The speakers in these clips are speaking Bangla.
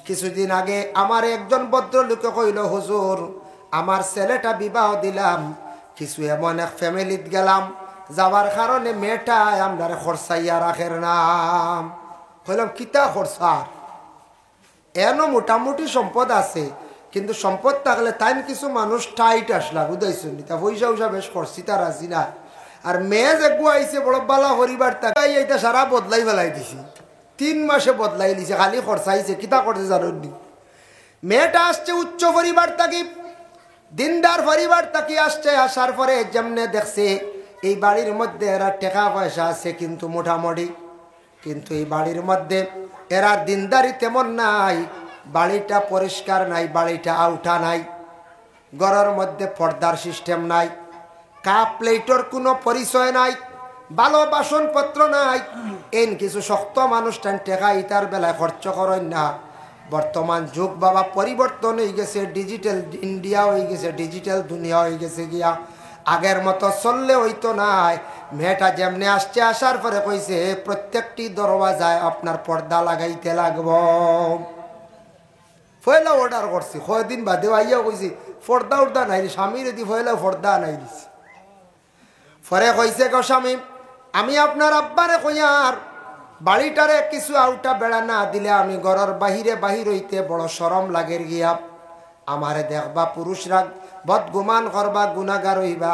কিছুদিন আগে আমার একজন ভদ্রলোকে কইল, হুজুর আমার ছেলেটা বিবাহ দিলাম, কিছু এমন এক ফ্যামিলিত গেলাম, যাওয়ার কারণে মেয়েটা আমরা খরচাইয়া রাখের নাম। কইলাম কিতা খরচার? এনো মোটামুটি সম্পদ আছে, কিন্তু সম্পদ থাকলে তাই কিছু মানুষ টাইট আসলা, বুঝাইছো নি? তা পয়সা উসা বেশ করছি, তার আসি না। আর মেয়ে যে গুয়াইছে বড় বালা পরিবার, তাই এইটা সারা বদলাই ফেলাই দিছি। 3 মাসে বদলাই দিছে, খালি খরচাইছে। কিতা করছে জানেন নি? মেয়েটা আসছে উচ্চ পরিবার থাকি, দিনদার পরিবার থাকি আসছে। আসার পরে যেমনে দেখছে এই বাড়ির মধ্যে এরা টাকা পয়সা আছে কিন্তু মোটামুটি, কিন্তু এই বাড়ির মধ্যে এরা দিনদারি তেমন নাই। বাড়িটা পরিষ্কার নাই, বাড়িটা আউটা নাই, ঘরের মধ্যে পর্দার সিস্টেম নাই, কাপ প্লেটর কোনো পরিচয় নাই, ভালো বাসনপত্র নাই। এন কিছু শক্ত মানুষটান টেকা ইতার বেলায় খরচ করেন না। বর্তমান যুগ বাবা পরিবর্তন হয়ে গেছে, ডিজিটাল ইন্ডিয়া হয়ে গেছে, ডিজিটাল দুনিয়া হয়ে গেছে গিয়া। আগের মতো চললে হইতো নাই। মেয়েটা যেমনি আসছে, আসার পরে কইছে প্রত্যেকটি দরওয়াজায় আপনার পর্দা লাগাইতে লাগব। ফয়লা অর্ডার করছি, কয়দিন বাদে আইয়া কইছি পর্দা উর্দা নাই, স্বামীর এদি ফয়লা পর্দা নাই দিছি। পরে কইছে গো স্বামী, আমি আপনার আব্বারে কইয়ার বাড়িটারে কিছু আউটা বেড়া না দিলে আমি ঘরের বাহিরে বাহির হইতে বড় শরম লাগের গিয়া। আমারে দেখবা পুরুষরা বদগুমান করবা, গুনাগার হইবা,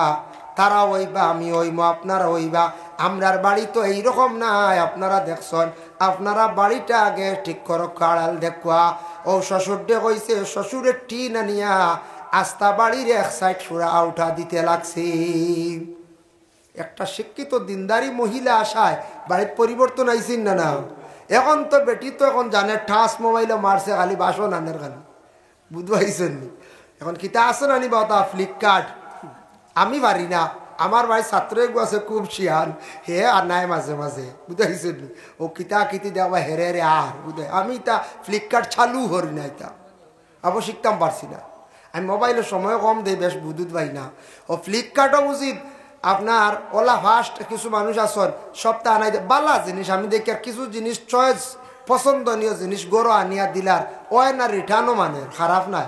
তারা হইবা, আমি হইম, আপনারা হইবা। আমরার বাড়ি তো এইরকম নাই, আপনারা দেখছেন। আপনারা বাড়িটা আগে ঠিক করো, কাড়াল দেখুয়া। ও শ্বশুরডে কইছে শ্বশুরের টিন আনিয়া আস্তা বাড়ির এক সাইড সুরা আউটা দিতে লাগছি। একটা শিক্ষিত দিনদারি মহিলা আসায় বাড়ির পরিবর্তন আইসিন না না। এখন তো বেটি তো এখন জানে ঠাস মোবাইলে মারছে, খালি বাসন আনের খালি, বুঝবাইছেন? এখন কিতা আসন আনিবা তা ফ্লিপকার্ট, আমি পারি না। আমার ভাই ছাত্র আছে খুব শিয়ান, হে আর নাই মাঝে মাঝে, বুঝাইছেন? ও কিতা কিতি দেওয়া হেরে রে আর বুঝে। আমি তা ফ্লিপকার্ট চালু করি না, এটা আবার শিখতাম পারছি না। আমি মোবাইলের সময় কম দেই, বেশ বুধুত পাই না। ও ফ্লিপকার্টও উচিত আপনার ওলা ফার্স্ট কিছু মানুষ আসন সপ্তাহ আনাই বালা জিনিস। আমি দেখি আর কিছু জিনিস চয়েস পছন্দনীয় জিনিস গরো আনিয়া দিলার ওয় না রিটার্নও মানে খারাপ নাই।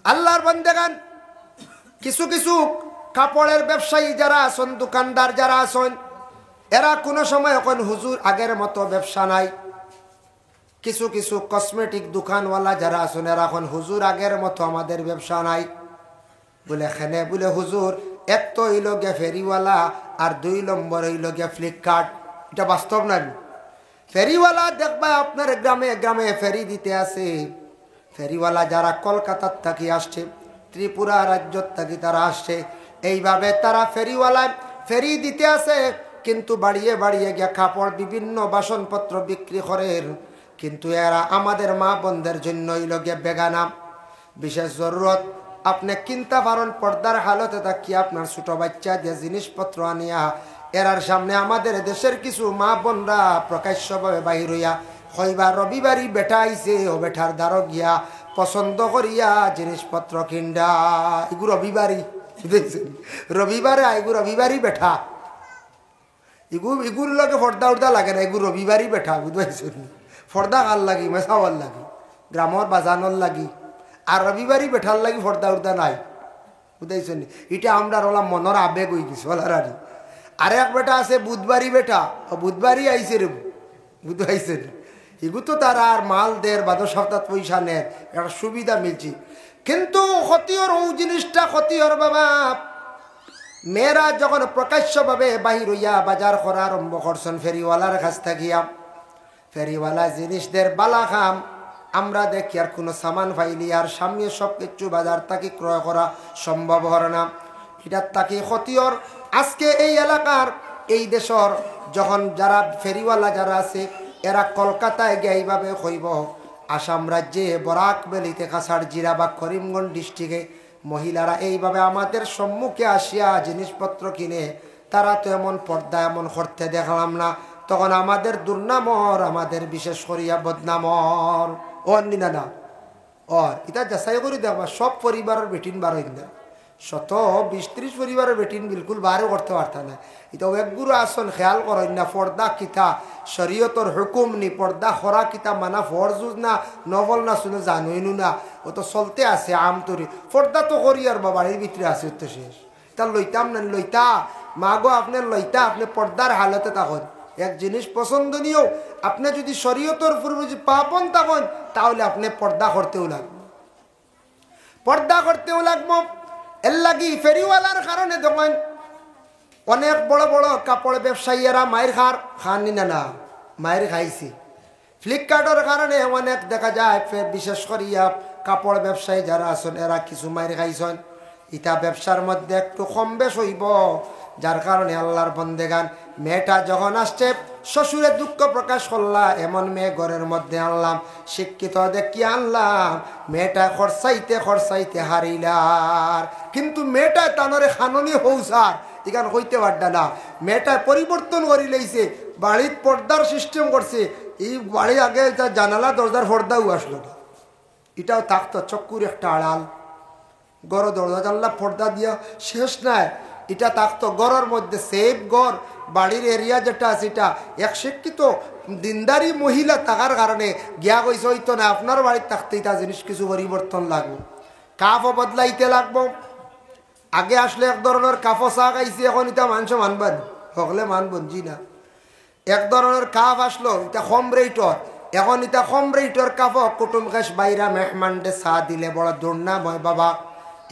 আল্লাহর বান্দাগান কিছু কিছু কাপড়ের ব্যবসায়ী যারা আছেন, দোকানদার যারা আছেন, এরা কোনো সময় এখন হুজুর আগের মতো ব্যবসা নাই। কিছু কিছু কসমেটিক দোকানওয়ালা যারা আছেন, এরা এখন হুজুর আগের মতো আমাদের ব্যবসা নাই বলে খেনে বলে হুজুর এক তো হইল গে ফেরিওয়ালা আর 2 নম্বর হইল গে ফ্লিপকার্ট। এটা বাস্তব নাই? ফেরিওয়ালা দেখবা আপনার গ্রামে গ্রামে ফেরি দিতে আছে। ফেরিওয়ালা যারা কলকাতার থাকি আসছে, ত্রিপুরা রাজ্যর থাকি তারা আসছে, এইভাবে তারা ফেরিওয়ালায় ফেরি দিতে আছে। কিন্তু বাড়িয়ে বাড়িয়ে গিয়ে কাপড় বিভিন্ন বাসনপত্র বিক্রি করেন। কিন্তু এরা আমাদের মা বোনদের জন্য হইল গিয়ে বেগানা। বিশেষ জরুরত আপনি কিনতে পারেন, পর্দার হালতে থাকি আপনার ছোট বাচ্চা দিয়ে জিনিসপত্র আনিয়া এরার সামনে আমাদের দেশের কিছু মা বোনরা প্রকাশ্যভাবে বাহির হইয়া হইবা রবিবারই বেটা আইছে, ও বেটার দ্বারো গিয়া পছন্দ করিয়া জিনিসপত্র কিনডা। এগু রবিবারই বুঝেছেন, রবিবারে এগু রবিবারই বেঠা, এগুর লগে পর্দা উর্দা লাগে না, এগু রবিবারই বেঠা, বুঝেছেন? পর্দা কার লাগি? মেসাওয়ার লাগি, গ্রামর বাজানোর লাগি। আর রবিবারই বেঠার লাগি পর্দা উর্দা নাই, বুঝাইছেন? এটা আমরা ওলা মনের আবেগ হয়ে গেছে ওলারারি। আর এক বেটা আছে বুধবারই বেটা, ও বুধবারই আইসে রে, বুঝাইছেন? এগু তো তারা আর মাল দের 12 সপ্তাহ পয়সা নেয়, একটা সুবিধা মিলছি। কিন্তু ক্ষতির ও জিনিসটা ক্ষতির বাবা। মেয়েরা যখন প্রকাশ্যভাবে বাহির হইয়া বাজার করা আরম্ভ করছেন ফেরিওয়ালার কাছ থাকিয়া, ফেরিওয়ালা জিনিসদের বালা খাম আমরা দেখি আর কোনো সামান পাইলি আর সামনে সব কিছু বাজার তাকে ক্রয় করা সম্ভব হয় না। এটার তাকে ক্ষতির। আজকে এই এলাকার এই দেশের যখন যারা ফেরিওয়ালা যারা আছে, এরা কলকাতায় গিয়ে এইভাবে হইব, আসাম রাজ্যে বরাক ভ্যালিতে কাছাড় জিরা বা করিমগঞ্জ ডিস্ট্রিক্টে মহিলারা এইভাবে আমাদের সম্মুখে আসিয়া জিনিসপত্র কিনে, তারা তো এমন পর্দা এমন করতে দেখলাম না। তখন আমাদের দুর্নামর, আমাদের বিশেষ করিয়া বদনামর ও না না। এটা যাচাই করে দেখবা সব পরিবারের বেটিন বার হইন না, শত 20-30 পরিবারের বেটিন বিলকুল বারও করতে পারত না। এটা একগুরু আসন খেয়াল করেন না, পর্দা কিতা শরীয়তর হুকুম নি, পর্দা খরা কিতা মানা ফরজুজ না নভল না শুনে জানুইনু না, ও তো চলতে আছে আমতরি পর্দা তো করি আর বাড়ির ভিতরে আছে তো শেষ। তা লইতাম না লইতা মা গো আপনার লইতা, আপনি পর্দার হালতে তখন এক জিনিস পছন্দনীয়, আপনি যদি শরীয়তর পূর্বে যদি পাপন তখন তাহলে আপনি পর্দা করতেও লাগবে, পর্দা করতেও লাগবো। এর লাগি ফেরিওয়ালার কারণে দেখেন অনেক বড় বড় কাপড় ব্যবসায়ীরা মায়ের খাননি না না মায়ের খাইছে। ফ্লিপকার্টের কারণে অনেক দেখা যায় বিশেষ করিয়া কাপড় ব্যবসায়ী যারা আছেন এরা কিছু মায়ের খাইছেন। ইটা ব্যবসার মধ্যে একটু কম বেশ হইব, যার কারণে আল্লাহর বন্দেগান মেয়েটা যখন আসছে শ্বশুরে দুঃখ প্রকাশ করলা, এমন মেয়ে ঘরের মধ্যে আনলাম, শিক্ষিত দেখি আনলাম, মেয়েটা খরচাইতে খরচাইতে হারিলার, কিন্তু মেয়েটা তানরে খাননি হৌসার এখান হইতে পারডা না। মেয়েটা পরিবর্তন করি লইছে, বাড়ির পর্দার সিস্টেম করছে, এই বাড়ি আগে জানালা দরজার পর্দাও আসলো না, এটাও থাকতো চক্কুর একটা আড়াল, গড় দরজা জানলা পর্দা দিয়া শেষ নাই, এটা থাকতো গড়ের মধ্যে সেফ গড়, বাড়ির এরিয়া যেটা আছে এটা এক শিক্ষিত দিনদারি মহিলা থাকার কারণে গিয়া কইছে হইতো না, আপনার বাড়ির থাকতে এটা জিনিস কিছু পরিবর্তন লাগবো, কাপও বদলাইতে লাগবো। আগে আসলে এক ধরনের কাপও চা খাইছি, এখন এটা মানুষ মানবেন সকলে মানবেন জি না, এক ধরনের কাপ আসলো এটা কম রেটর, এখন এটা কম রেটর কাপও কুটুম খাস বাইরা মেহমানডে চা দিলে বড় দুর্নাম হয় বাবা,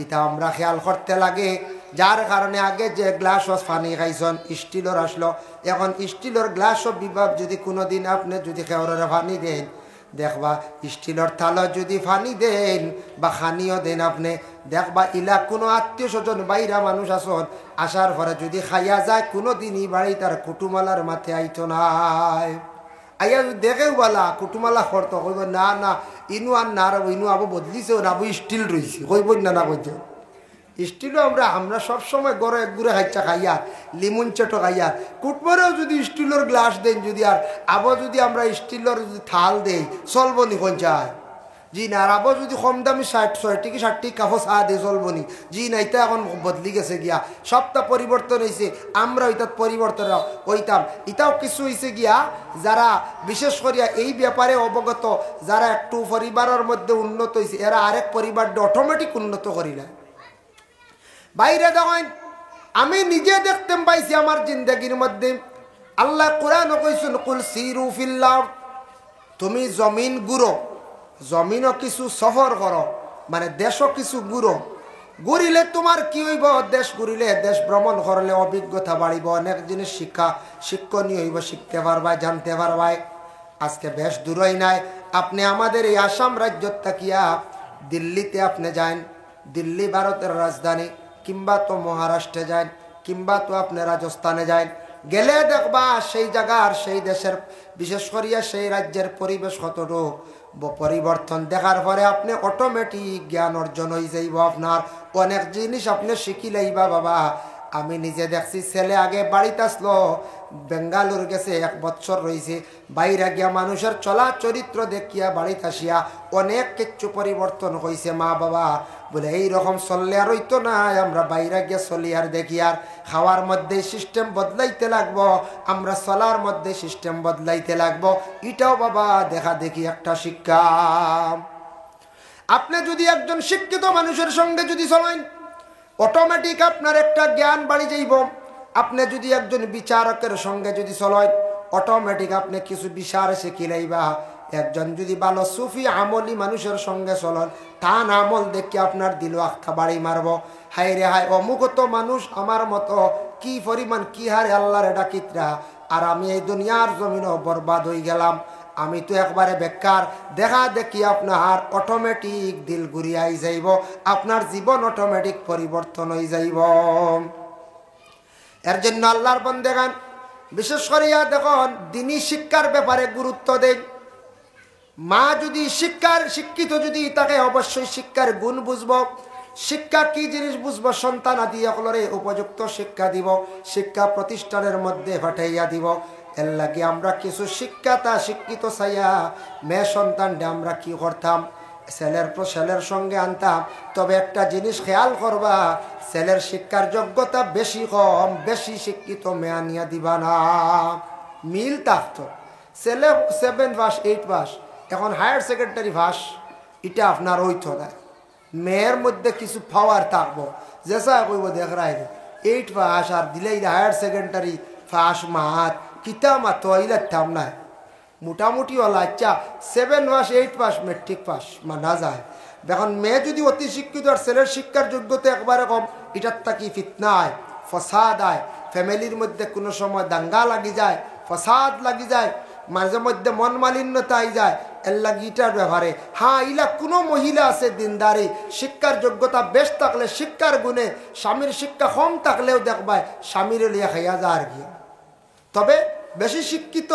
এটা আমরা খেয়াল করতে লাগে। যার কারণে আগে যে গ্লাস পানি খাইছেন স্টিলের আসলো, এখন স্টিলের গ্লাসও বিভাগ যদি কোনোদিন আপনি যদি খেওরের পানি দেন দেখবা স্টিলের থালা যদি পানি দেন বা খানিও দেন আপনি দেখবা ইলা কোনো আত্মীয় স্বজন বাইরা মানুষ আসন আসার পরে যদি খাইয়া যায় কোনো দিনই বাড়ি তার কুটুমালার মাথে আইতো নাই, আইয়া দেখেও বলা কুটুমালা করতো কইব না না ইনু আর না রাবো, ইনু আবু বদলিছেও না, আবু স্টিল রয়েছে কইব না না কইতে স্টিলও আমরা সবসময় গড়ে এক গুড়ে খাইচা খাইয়ার লিমন চটো খাইয়ার কুটমরেও যদি স্টিলের গ্লাস দেন যদি আর আবো যদি আমরা স্টিলের যদি থাল দেই চলবো নি কোন চায় জি না, আর আবো যদি কম দামি 60 কি 60 কাপড় চা দিয়ে চলবো নি জি না, এটা এখন বদলি গেছে গিয়া, সবটা পরিবর্তন হয়েছে, আমরা ওইটার পরিবর্তন হইতাম। এটাও কিছু হয়েছে গিয়া যারা বিশেষ করিয়া এই ব্যাপারে অবগত, যারা একটু পরিবারের মধ্যে উন্নত হয়েছে এরা আরেক পরিবারটা অটোমেটিক উন্নত করিলা। বাইরে দেখেন আমি নিজে দেখতে পাইছি আমার জিন্দগির মধ্যে, আল্লাহ কোরআন কইছেন কুল সিরু ফিল আরদ, তুমি জমিন ঘুরো, জমিনও কিছু সফর করো, মানে দেশও কিছু ঘুরিলে তোমার কি হইব, দেশ ঘুরিলে দেশ ভ্রমণ করলে অভিজ্ঞতা বাড়িব, অনেক জিনিস শিক্ষণীয় হইব, শিখতে পারবা জানতে পারবাই। আজকে বেশ দূরই নাই, আপনি আমাদের এই আসাম রাজ্য তাকিয়া দিল্লিতে আপনি যান, দিল্লি ভারতের রাজধানী, কিংবা তো মহারাষ্ট্রে যান, কিংবা তো আপনি রাজস্থানে যান, গেলে দেখবা সেই জায়গার সেই দেশের বিশেষ করিয়া সেই রাজ্যের পরিবেশ কতটুকু পরিবর্তন দেখার পরে আপনি অটোমেটিক জ্ঞান অর্জন হয়ে যাইব, আপনার অনেক জিনিস আপনি শিখিলেইবা বাবা। আমি নিজে দেখছি ছেলে আগে বাড়িতে আসলো, বেঙ্গালুর গেছে 1 বছর রয়েছে, বাইরে গিয়া মানুষের চলা চরিত্র দেখিয়া বাড়িতে আসিয়া অনেক কিছু পরিবর্তন হয়েছে। মা বাবা বলে এইরকম চললে আর হইতো না, আমরা বাইরে গিয়ে চলি আর দেখি, আর খাওয়ার মধ্যে সিস্টেম বদলাইতে লাগবো, আমরা চলার মধ্যে সিস্টেম বদলাইতে লাগবো, এটাও বাবা দেখা দেখি একটা শিক্ষা। আপনি যদি একজন শিক্ষিত মানুষের সঙ্গে যদি চলেন অটোমেটিক আপনার একটা জ্ঞান বাড়ি যাইব। আপনি যদি একজন বিচারকের সঙ্গে যদি চলেন অটোমেটিক আপনি কিছু বিচার শিখিলাইবা। একজন যদি ভালো সুফি আমলি মানুষের সঙ্গে চলেন তান আমল দেখে আপনার দিল আখা বাড়ি মারব, হাই রে হাই অমুক তো মানুষ আমার মতো কি পরিমাণ কি হারে আল্লাহর ডাকিতরা, আর আমি এই দুনিয়ার জমিনও বরবাদ হয়ে গেলাম, আমি তো একবারে বেকার। দেখা দেখি আপনার অটোমেটিক দিল ঘুরিয়াই যাইব, আপনার জীবন অটোমেটিক পরিবর্তন হয়ে যাইব। এর জন্য আল্লাহর বান্দাগণ বিশেষ করিয়া দেখুন দিনী শিক্ষার ব্যাপারে গুরুত্ব দেন। মা যদি শিক্ষিত যদি তাকে অবশ্যই শিক্ষার গুণ বুঝব, শিক্ষা কি জিনিস বুঝবো, সন্তান আদি সকলের উপযুক্ত শিক্ষা দিব, শিক্ষা প্রতিষ্ঠানের মধ্যে পাঠাইয়া দিব। এর লাগে আমরা কিছু শিক্ষিত চাইয়া মেয়ে সন্তানটা আমরা কি করতাম, ছেলের সঙ্গে আনতাম। তবে একটা জিনিস খেয়াল করবা, ছেলের শিক্ষার যোগ্যতা বেশি কম, বেশি শিক্ষিত মেয়া নিয়ে দিবা না। মিল থাকতো, ছেলে 7 পাস 8 পাস, এখন হায়ার সেকেন্ডারি পাস, এটা আপনার হইতো না। মেয়ের মধ্যে কিছু পাওয়ার থাকবো, যেসা কইব দেখ রায় 8 পাস আর দিলেই হায়ার সেকেন্ডারি পাস মাত কিতা মাতো ইলাম না, মোটামুটি হল আচ্ছা 7 পাস 8 পাস মেট্রিক পাস মানা যায়। দেখুন মেয়ে যদি অতি শিক্ষিত আর ছেলের শিক্ষার যোগ্যতা একবারে কম, এটার থাকি ফিতনা আয়, ফসাদ আয়, ফ্যামিলির মধ্যে কোনো সময় দাঙ্গা লাগি যায়, ফসাদ লাগি যায়, মাঝে মধ্যে মন মালিন্যতা আই যায়। এর লাগি ইটার ব্যাপারে হ্যাঁ ইলা কোনো মহিলা আছে দিনদারি, শিক্ষার যোগ্যতা বেশ থাকলে শিক্ষার গুণে, স্বামীর শিক্ষা কম থাকলেও দেখবায় স্বামীর লিয়া খাইয়া যা আর গিয়া। তবে বেশি শিক্ষিত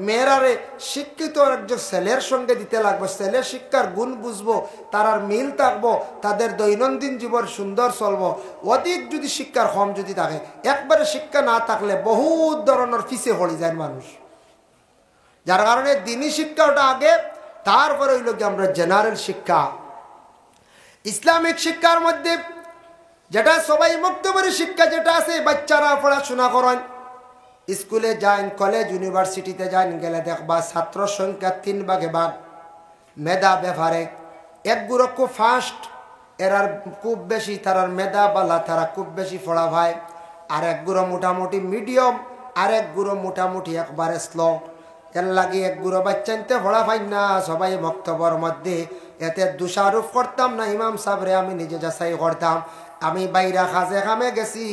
মেয়েরারে শিক্ষিত একজন ছেলের সঙ্গে দিতে লাগবে, ছেলের শিক্ষার গুণ বুঝবো, তার আর মিল থাকবো, তাদের দৈনন্দিন জীবন সুন্দর চলবো। অধিক যদি শিক্ষার কম যদি থাকে, একবারে শিক্ষা না থাকলে বহুত ধরনের ফিসে হয়ে যায় মানুষ। যার কারণে দিনী শিক্ষাটা আগে, তারপরে হইল কি আমরা জেনারেল শিক্ষা। ইসলামিক শিক্ষার মধ্যে যেটা সবাই মুক্তবাড়ি শিক্ষা যেটা আছে, বাচ্চারা পড়াশোনা করেন, স্কুলে যান, কলেজ ইউনিভার্সিটিতে যান, গেলে দেখবা ছাত্র সংখ্যা 3 ভাগে ভাগ। মেধা ব্যাপারে একগুলো খুব ফাস্ট, এরার খুব বেশি, তারার মেধা বালা, তারা খুব বেশি পড়া ভাই। আর একগুলো মোটামুটি মিডিয়াম, আর একগুলো মোটামুটি একবারে স্লো। এর লাগে একগুলো বাচ্চানতে পড়া পাই না। সবাই বক্তব্যের মধ্যে এতে দোষারোপ করতাম না, ইমাম সাহেবরে আমি নিজে যাচাই করতাম। আমি বাইরা কাজে কামে গেছি,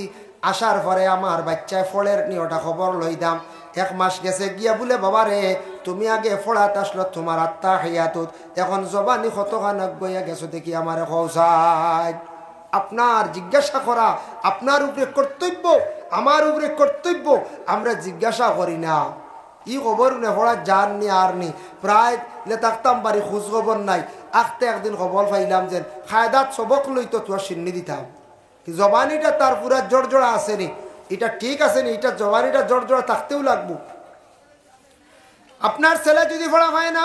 আসার পরে আমার বাচ্চায় ফলের নিয়টা খবর লইতাম। 1 মাস গেছে গিয়া বলে, বাবা রে তুমি আগে ফোড়াত আসলো তোমার আত্মা হাইয়াতুত, এখন জবানি কতখানা গইয়া গেছো দেখি আমারে কৌসাই। আপনার জিজ্ঞাসা করা আপনার উপরে কর্তব্য, আমার উপরে কর্তব্য, আমরা জিজ্ঞাসা করি না। কি খবর নে ফোড়া যান নি আর নি, প্রায় থাকতাম বাড়ি খোঁজ খবর নাই। আখতে একদিন খবর পাইলাম যে খায়দাত সবক লইতো তোর সিন্নি দিতাম। জবানিটা তার পুরা জড়জড়া আসেনি, এটা ঠিক আছে নি, এটা জবানিটা জড়জড়া থাকতেও লাগবো। আপনার ছেলে যদি পড়া হয় না,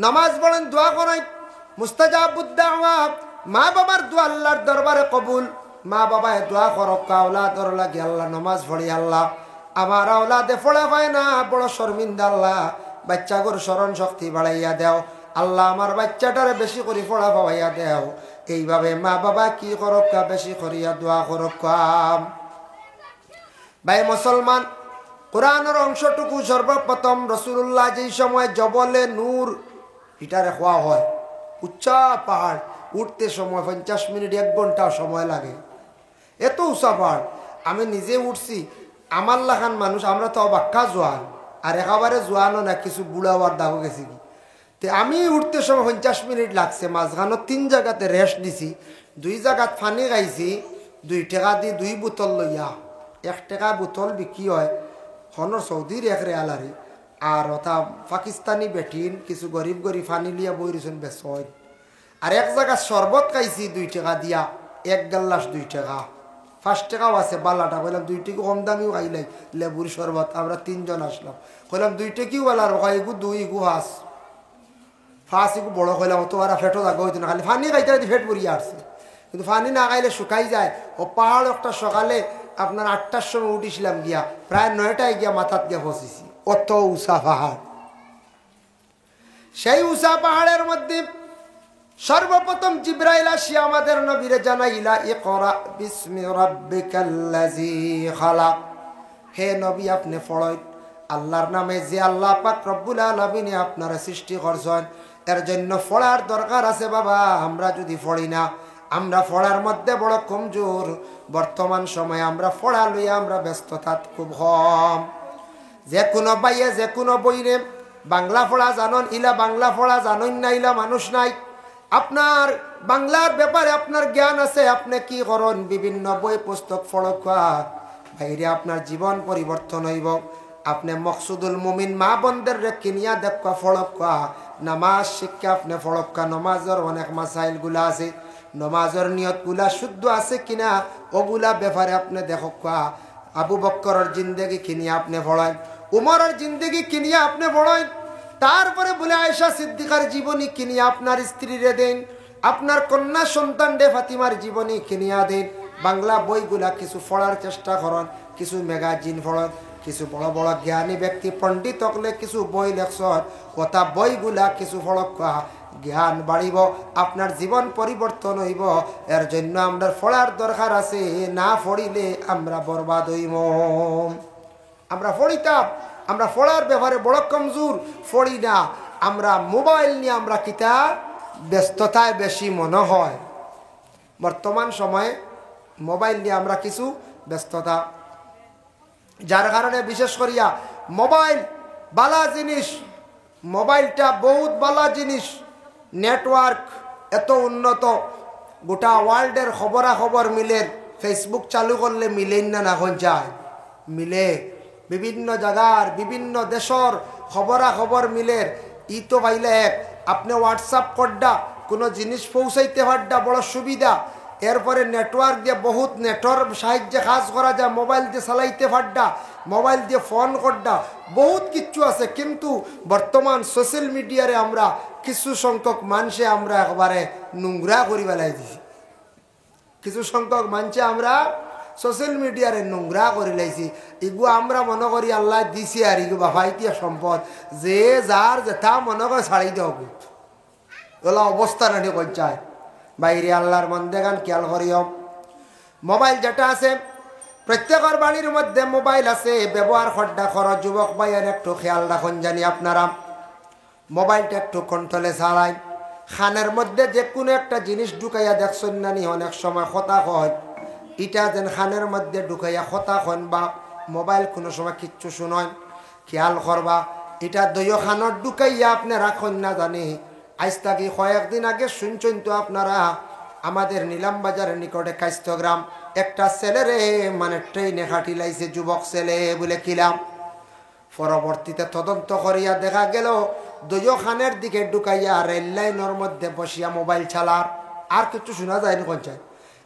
নামাজ পড়েন, দোয়া করেন, মুস্তাজাবুদ দাওয়াত, মা বাবার দোয়া আল্লাহর দরবারে কবুল। মা বাবায় দোয়া করক আওলাদর লাগি, আল্লাহ নামাজ পড়ি, আল্লাহ আমার আওলাদে পড়া হয় না, বড় শর্মিন্দা, আল্লাহ বাচ্চাগুর স্মরণ শক্তি বাড়াইয়া দেও, আল্লাহ আমার বাচ্চাটারে বেশি করে পড়া পাওয়াইয়া দেও। এইভাবে মা বাবা কি করক্কা, বেশি করিয়া দোয়া করক্কা। ভাই মুসলমান, কোরআনের অংশটুকু সর্বপ্রথম রাসূলুল্লাহ যেই সময় জবলে নূর এটারে খোয়া হয়, উচ্চা পাহাড় উঠতে সময় 50 মিনিট 1 ঘন্টা সময় লাগে, এত উঁচা পাহাড়। আমি নিজে উঠছি, আমার লাখান মানুষ, আমরা তো অবাক্কা জোয়ান, আর একেবারে জোয়ানও না, কিছু বুড়াওয়ার দাগও গেছি কি। তো আমি উঠতে সময় 50 মিনিট লাগছে, মাঝখানো 3 জায়গাতে রেস্ট দিছি, 2 জায়গাত পানি খাইছি, 2 টাকা দিয়ে 2 বোতল লইয়া, 1 টাকা বোতল বিক্রি হয় হনর সৌদির 1 রিয়ালারি। আর ওটা পাকিস্তানি বেটিন কিছু গরিব গরিব পানি লিয়া বই রয়েছেন বেসয়। আর 1 জায়গা শরবত খাইছি 2 টাকা দিয়া, 1 গেলাস 2 টাকা, 5 টাকাও আছে বালাটা। কইলাম 2 টাকা কম দামিও খাইলাই লেবুর শরবত, আমরা 3 জন আসলাম। কইলাম 2 টাকিও বেলার এগু 2 এগু ফাঁস এগু বড় কইলাম, তো আর ফেটো জাগা হইতো না, খালি ফানি খাইতে ফেট ভরিয়া আসছে। কিন্তু ফানি না খাইলে শুকাই যায়। ও পাহাড় একটা সকালে আপনার 8টার সময় উঠিছিলাম গিয়া, প্রায় 9টায় গিয়া মাথাত গিয়া বসেছি, অত উঁচা পাহাড়। সেই উঁচা পাহাড়ের মধ্যে সর্বপ্রথম জিবরাইল আসি আমাদের নবীরে জানাইলা, ইকরা বিসমি রাব্বিকাল্লাযী খালাক, হে নবী আপনি পড়েন আল্লাহর নামে, যে আল্লাহ পাক রব্বুল আলামিন আপনারা সৃষ্টি করছেন। এর জন্য পড়ার দরকার আছে বাবা। আমরা যদি পড়ি না, আমরা পড়ার মধ্যে বড় কমজোর। বর্তমান সময়ে আমরা পড়া লইয়া আমরা ব্যস্ততা খুব কম। যে কোনো বাইয়ে যে কোনো বইরে বাংলা পড়া জানন, ইলা বাংলা পড়া জানন না, ইলা মানুষ নাই। আপনার বাংলার ব্যাপারে আপনার জ্ঞান আছে, আপনি কি করেন, বিভিন্ন বই পুস্তক পড়া বাইরে আপনার জীবন পরিবর্তন হইব। আপনি মকসুদুল মুমিন মা বন্ধের কিনিয়া দেখা ফড়কা, নামাজ শিক্ষা আপনি ফড়কা, নমাজের অনেক মাসাইল গুলা আছে, নমাজের নিয়ত গুলা শুদ্ধ আছে কিনা ওগুলা ব্যাপারে আপনি দেখা। আবু বক্করের জিন্দেগি কিনিয়া আপনি পড়েন, উমরের জিন্দেগি কিনিয়া আপনি পড়েন, তারপরে বলে আয়েশা সিদ্দিকার জীবনী কিনিয়া আপনার স্ত্রীরে দেন, আপনার কন্যা সন্তান রে ফাতিমার জীবনী কিনিয়া দেন। বাংলা বইগুলা কিছু পড়ার চেষ্টা করেন, কিছু ম্যাগাজিন পড়েন, কিছু বড় বড় জ্ঞানী ব্যক্তি পণ্ডিত হকলে কিছু বই লেখছন, কথা বইগুলা কিছু পড়ক, জ্ঞান বাড়িব, আপনার জীবন পরিবর্তন হইব। এর জন্য আমরা পড়ার দরকার আছে, না পড়িলে আমরা বরবাদ হইব। আমরা পড়িতাম, আমরা পড়ার ব্যাপারে বড় কমজোর, পড়ি না। আমরা মোবাইল নিয়ে আমরা কিতাব ব্যস্ততায় বেশি মনে হয়। বর্তমান সময়ে মোবাইল নিয়ে আমরা কিছু ব্যস্ততা, যার কারণে বিশেষ করিয়া মোবাইল বালা জিনিস, মোবাইলটা বহুত বালা জিনিস। নেটওয়ার্ক এত উন্নত, গোটা ওয়ার্ল্ডের খবরাখবর মিলে। ফেসবুক চালু করলে মিলেন না, এখন যায় মিলে। বিভিন্ন জায়গার বিভিন্ন দেশের খবরাখবর মিলে। ই তো পাইলে এক, আপনি হোয়াটসঅ্যাপ করডা কোনো জিনিস পৌঁছাইতে পারডা বড় সুবিধা। এরপরে নেটওয়ার্ক দিয়ে বহুত নেটওয়ার্ক সাহায্যে কাজ করা যায়, মোবাইল দিয়ে চালাইতে পারডা, মোবাইল দিয়ে ফোন করডা, বহুত কিচ্ছু আছে। কিন্তু বর্তমান সোশ্যাল মিডিয়ারে আমরা কিছু সংখ্যক মানুষে আমরা একবারে নোংরা করি বেলাই দিছি। কিছু সংখ্যক মানুষে আমরা সোশ্যাল মিডিয়ারে নোংরা করে লাইছি। এগুলো আমরা মনে করি আল্লাহ দিছি, আর এগুলো বাবাইতিয়া সম্পদ, যে যার যেটা মনে করে ছাড়ি দেওয়া ওলা অবস্থা নানি পঞ্চায়েত বাইরে। আল্লাহর মন্দে গান খেয়াল করিও, মোবাইল যেটা আছে প্রত্যেকের বাড়ির মধ্যে মোবাইল আছে, ব্যবহার খড্ডা খরচ। যুবক ভাইয়ের একটু খেয়াল রাখুন, জানি আপনারা মোবাইলটা একটু কন্ট্রোলে চালায়। খানের মধ্যে যে কোনো একটা জিনিস ঢুকাইয়া দেখছেন নানি, অনেক সময় কথা হয় ইটা যেন খানের মধ্যে ঢুকাইয়া কথা হন, বা মোবাইল কোনো সময় কিচ্ছু শুনয়, খেয়াল করবা। এটা দইয় খানত ঢুকাইয়া আপনি রাখুন না জানি। আজ থাকি কয়েকদিন আগে শুনছেন তো আপনারা, আমাদের নিলাম বাজারের নিকটে কাস্তগ্রাম একটা ছেলেরে মানে ট্রেনে খাটি লাইছে, যুবক ছেলে বলে কিলাম। পরবর্তীতে তদন্ত করিয়া দেখা গেল দইয় খানের দিকে ঢুকাইয়া রেল লাইনের মধ্যে বসিয়া মোবাইল চালার, আর কিছু শোনা যায় না। পঞ্চায়েত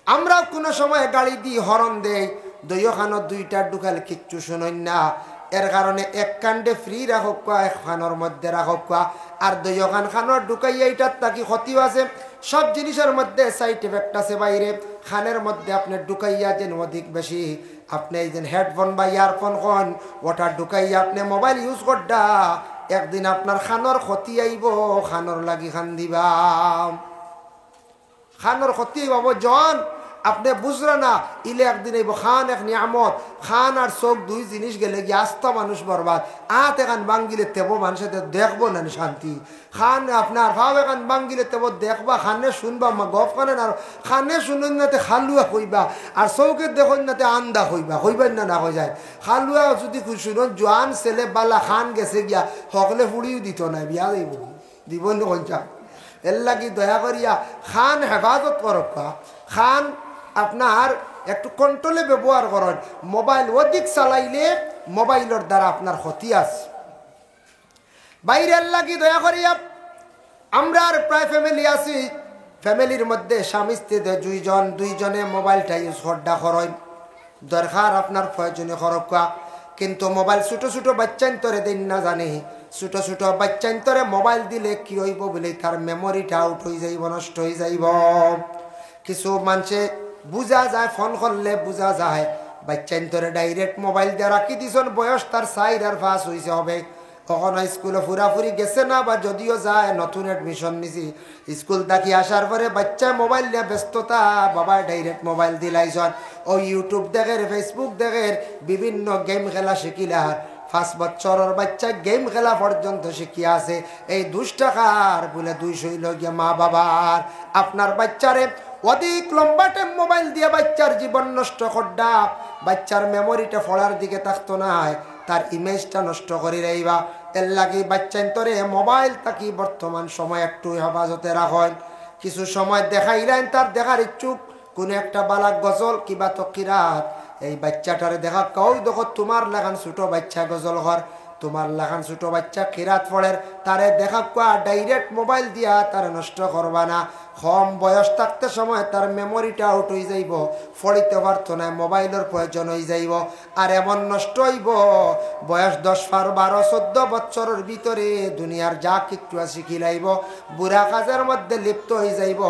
আমরা কোনো সময় গাড়ি দিয়ে হরন দেই, দইয় খানত দুইটা ঢুকালে কিচ্ছু শুনই না। এর কারণে এক কাণ্ডে ফ্রি রাখক, এক খানোর মধ্যে রাখক, আর দইয় খানোর ঢুকাইয়া এটার তাকি ক্ষতিও আছে। সব জিনিসের মধ্যে সাইড এফেক্ট আছে বাইরে। খানের মধ্যে আপনি ঢুকাইয়া যেন অধিক বেশি আপনি এই যে হেডফোন বা ইয়ারফোন কন, ওটা ঢুকাইয়া আপনি মোবাইল ইউজ করডা, একদিন আপনার খানোর ক্ষতি আইব, খানোর লাগি খান দিবা, খানোর ক্ষতি আইব। জন আপনি বুঝলো না, ইলে একদিন আইব। খান এক নিয়ামত, খান আর চোখ দুই জিনিস গেলে গিয়ে আস্তা মানুষ বরবাদ। আত এখান বাঙ্গিলে তেব মানুষের দেখবো না শান্তি। খান আপনার ভাব এখান বাঙ্গিলে তেব দেখবা, খানে শুনবা, গপ খানে না, খানে শুনুন নাতে খালুয়া হইবা, আর চৌকে দেখুন নাতে আন্দা হইবা, হইবেন না না হয়ে যায়। খালুয়া যদি শুনুন জোয়ান ছেলে বালা খান গেছে গিয়া সকলে ফুড়িও দিত না, বিয়া যাইব দিব না। এর লাগি দয়া করিয়া খান হেফাজত করক, খান আপনার একটু কন্ট্রোলে ব্যবহার করেন। মোবাইল অধিক চালাইলে মোবাইলের দ্বারা আপনার ক্ষতি আছে। বাইরের লাগি দয়া করিয়া আমরা প্রায় ফ্যামিলি আছি, ফ্যামিলির মধ্যে স্বামী স্ত্রী দুইজনে মোবাইলটা ইউজ করডা করেন, দরকার আপনার প্রয়োজনে খরকা। কিন্তু মোবাইল ছোট ছোট বাচ্চান্তরে দিন না জানে, ছোট ছোট বাচ্চান্তরে মোবাইল দিলে কি হইব বলে তার মেমোরিটা আউট হয়ে যাইব, নষ্ট হয়ে যাইব। কিছু মানুষে বুঝা যায়, ফোন করলে বুঝা যায় বাচ্চান্তরে ডাইরেক্ট মোবাইল দিয়ে রাখি দিছন, বয়স তার 4 আর 5 হয়েছে হবে, কখনো স্কুলে ফুরাফুরি গেছে না, বা যদিও যায় নতুন অ্যাডমিশন নিছি, স্কুল থাকি আসার পরে বাচ্চা মোবাইল নিয়ে ব্যস্ততা, বাবা ডাইরেক্ট মোবাইল দিলাইছন, ও ইউটিউব দেখের, ফেসবুক দেখের, বিভিন্ন গেম খেলা শিখিলার। 5 বছরের বাচ্চা গেম খেলা পর্যন্ত শিখিয়া আছে। এই 2 টাকার বলে 200 গিয়ে মা বাবার। আপনার বাচ্চারে অধিক লম্বা টাইম মোবাইল দিয়ে বাচ্চার জীবন নষ্ট করডা, বাচ্চার মেমোরিটা পড়ার দিকে থাকতো না, তার ইমেজটা নষ্ট করে রাইবা। এর লাগে বাচ্চান্তরে মোবাইল থাকি বর্তমান সময় একটু হেফাজতে রাখেন। কিছু সময় দেখাইলেন তার দেখার ইচ্ছুক কোন একটা বালাক গজল কিবা তকিরাত, এই বাচ্চাটারে দেখা কও দেখো তোমার লাগান ছোট বাচ্চা গজল ঘর, তোমার লাগান ছোট বাচ্চা কিরাত পড়ে তারে দেখা কোয়া ডাইরেক্ট মোবাইল দিয়া তারে নষ্ট করবা না। কম বয়স থাকতে সময় তার মেমোরিটা আউট হয়ে যাইব, পড়িতে পারতো না, মোবাইলের প্রয়োজন হয়ে যাইব। আর এমন নষ্ট হইব বয়স 10, 12, 14 বছরের ভিতরে দুনিয়ার যা কিছু শিখি লাইব, বুড়া কাজের মধ্যে লিপ্ত হয়ে যাইব,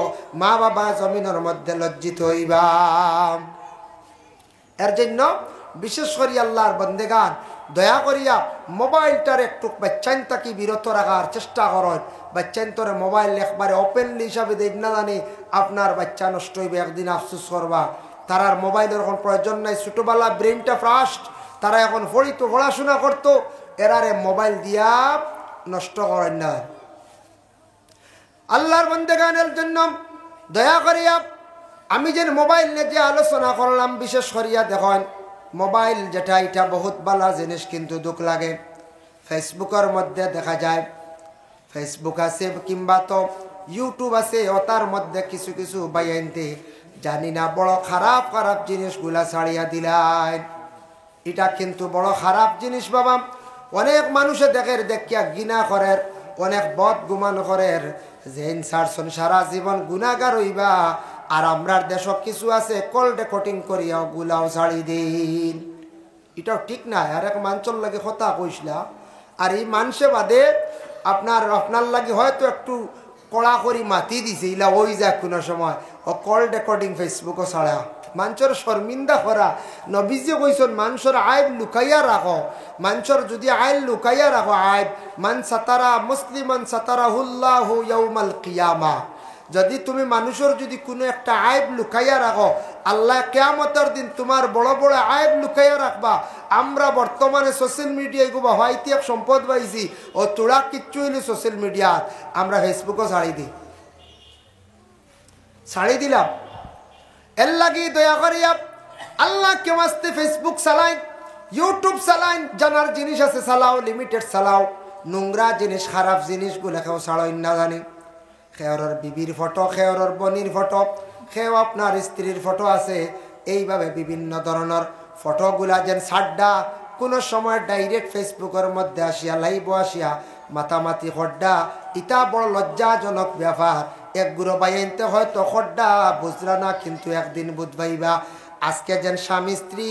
মা বাবা জমিনের মধ্যে লজ্জিত হইবা। এর জন্য বিশেষ করি আল্লাহর বন্দেগান দয়া করিয়া মোবাইলটার একটু বাচ্চান তাকে বিরত রাখার চেষ্টা করেন। বাচ্চান তোরে মোবাইল একবারে ওপেনলি হিসাবে দেখ না জানি আপনার বাচ্চা নষ্ট হইবে, একদিন আফসোস করবা। তারার মোবাইলের এখন প্রয়োজন নাই, ছোটোবেলা ব্রেনটা ফাস্ট, তারা এখন পড়িতো পড়াশোনা করতো, এরারে মোবাইল দিয়া নষ্ট করেন না। আল্লাহর বন্দেগানের জন্য দয়া করিয়া আমি যে মোবাইল নিয়ে যে আলোচনা করলাম বিশেষ করিয়া দেখেন, মোবাইল যেটা এটা বহুত ভালো জিনিস, কিন্তু দুঃখ লাগে ফেসবুকের মধ্যে দেখা যায়, ফেসবুক আছে কিংবা তো ইউটিউব আছে, ওটার মধ্যে কিছু কিছু বাইনতে জানি না বড় খারাপ খারাপ জিনিসগুলা ছাড়িয়া দিলাই। এটা কিন্তু বড় খারাপ জিনিস বাবা। অনেক মানুষে দেখের দেখিয়া ঘৃণা করের, অনেক বদ গুমান করের, জেন সারসন সারা জীবন গুণাগার হইবা। আর আমরার দেশ কিছু আছে কল রেকর্ডিং করিয়া গুলাও ছাড়ি দিন, এটাও ঠিক না। আর এক মানুষের লাগে কথা কইসলা, আর এই মানুষে বাদে আপনার লাগে হয়তো একটু কড়া করি মাতি দিছে, ইলা ওই যায় কোনো সময় ও কল রেকর্ডিং ফেসবুকও ছাড়া মানুষের শর্মিন্দা করা। নবীজি কইছেন মানুষের আইব লুকাইয়া রাখো, মানুষের যদি আইব লুকাইয়া রাখো আইব, মান সাতারা মুসলিমান সাতারাহুল্লাহু ইয়াউমাল কিয়ামা। যদি তুমি মানুষের যদি কোনো একটা আইব লুকাইয়া রাখো, আল্লাহ কিয়ামতের দিন তোমার বড় বড় আইব লুকাইয়া রাখবা। আমরা বর্তমানে সোশ্যাল মিডিয়ায় গুবা হয়তো এক সম্পদ পাইছি, ও তোরা কিচ্ছু হইলে সোশ্যাল মিডিয়াত আমরা ফেসবুকও ছাড়ি দিলাম। এর লাগি দয়া করিয়া আল্লাহ কেউ আসতে ফেসবুক চালাইন, ইউটিউব চালাইন, জানার জিনিস আছে চালাও, লিমিটেড চালাও। নোংরা জিনিস খারাপ জিনিসগুলো কেউ ছাড়াই না জানি। খেয়রের বিবির ফটো, খেয়রের বনির ফটো, খেয়েও আপনার স্ত্রীর ফটো আছে, এইভাবে বিভিন্ন ধরনের ফটোগুলা যেন সাড্ডা কোনো সময় ডাইরেক্ট ফেসবুকের মধ্যে আসিয়া লাইভ আসিয়া মাতামাতি খড্ডা, ইটা বড় লজ্জাজনক ব্যাপার। এক গুঁড়ো বাইনতে হয়তো খড্ডা বুঝলা না, কিন্তু একদিন বুঝবাইবা। আজকে যেন স্বামী স্ত্রী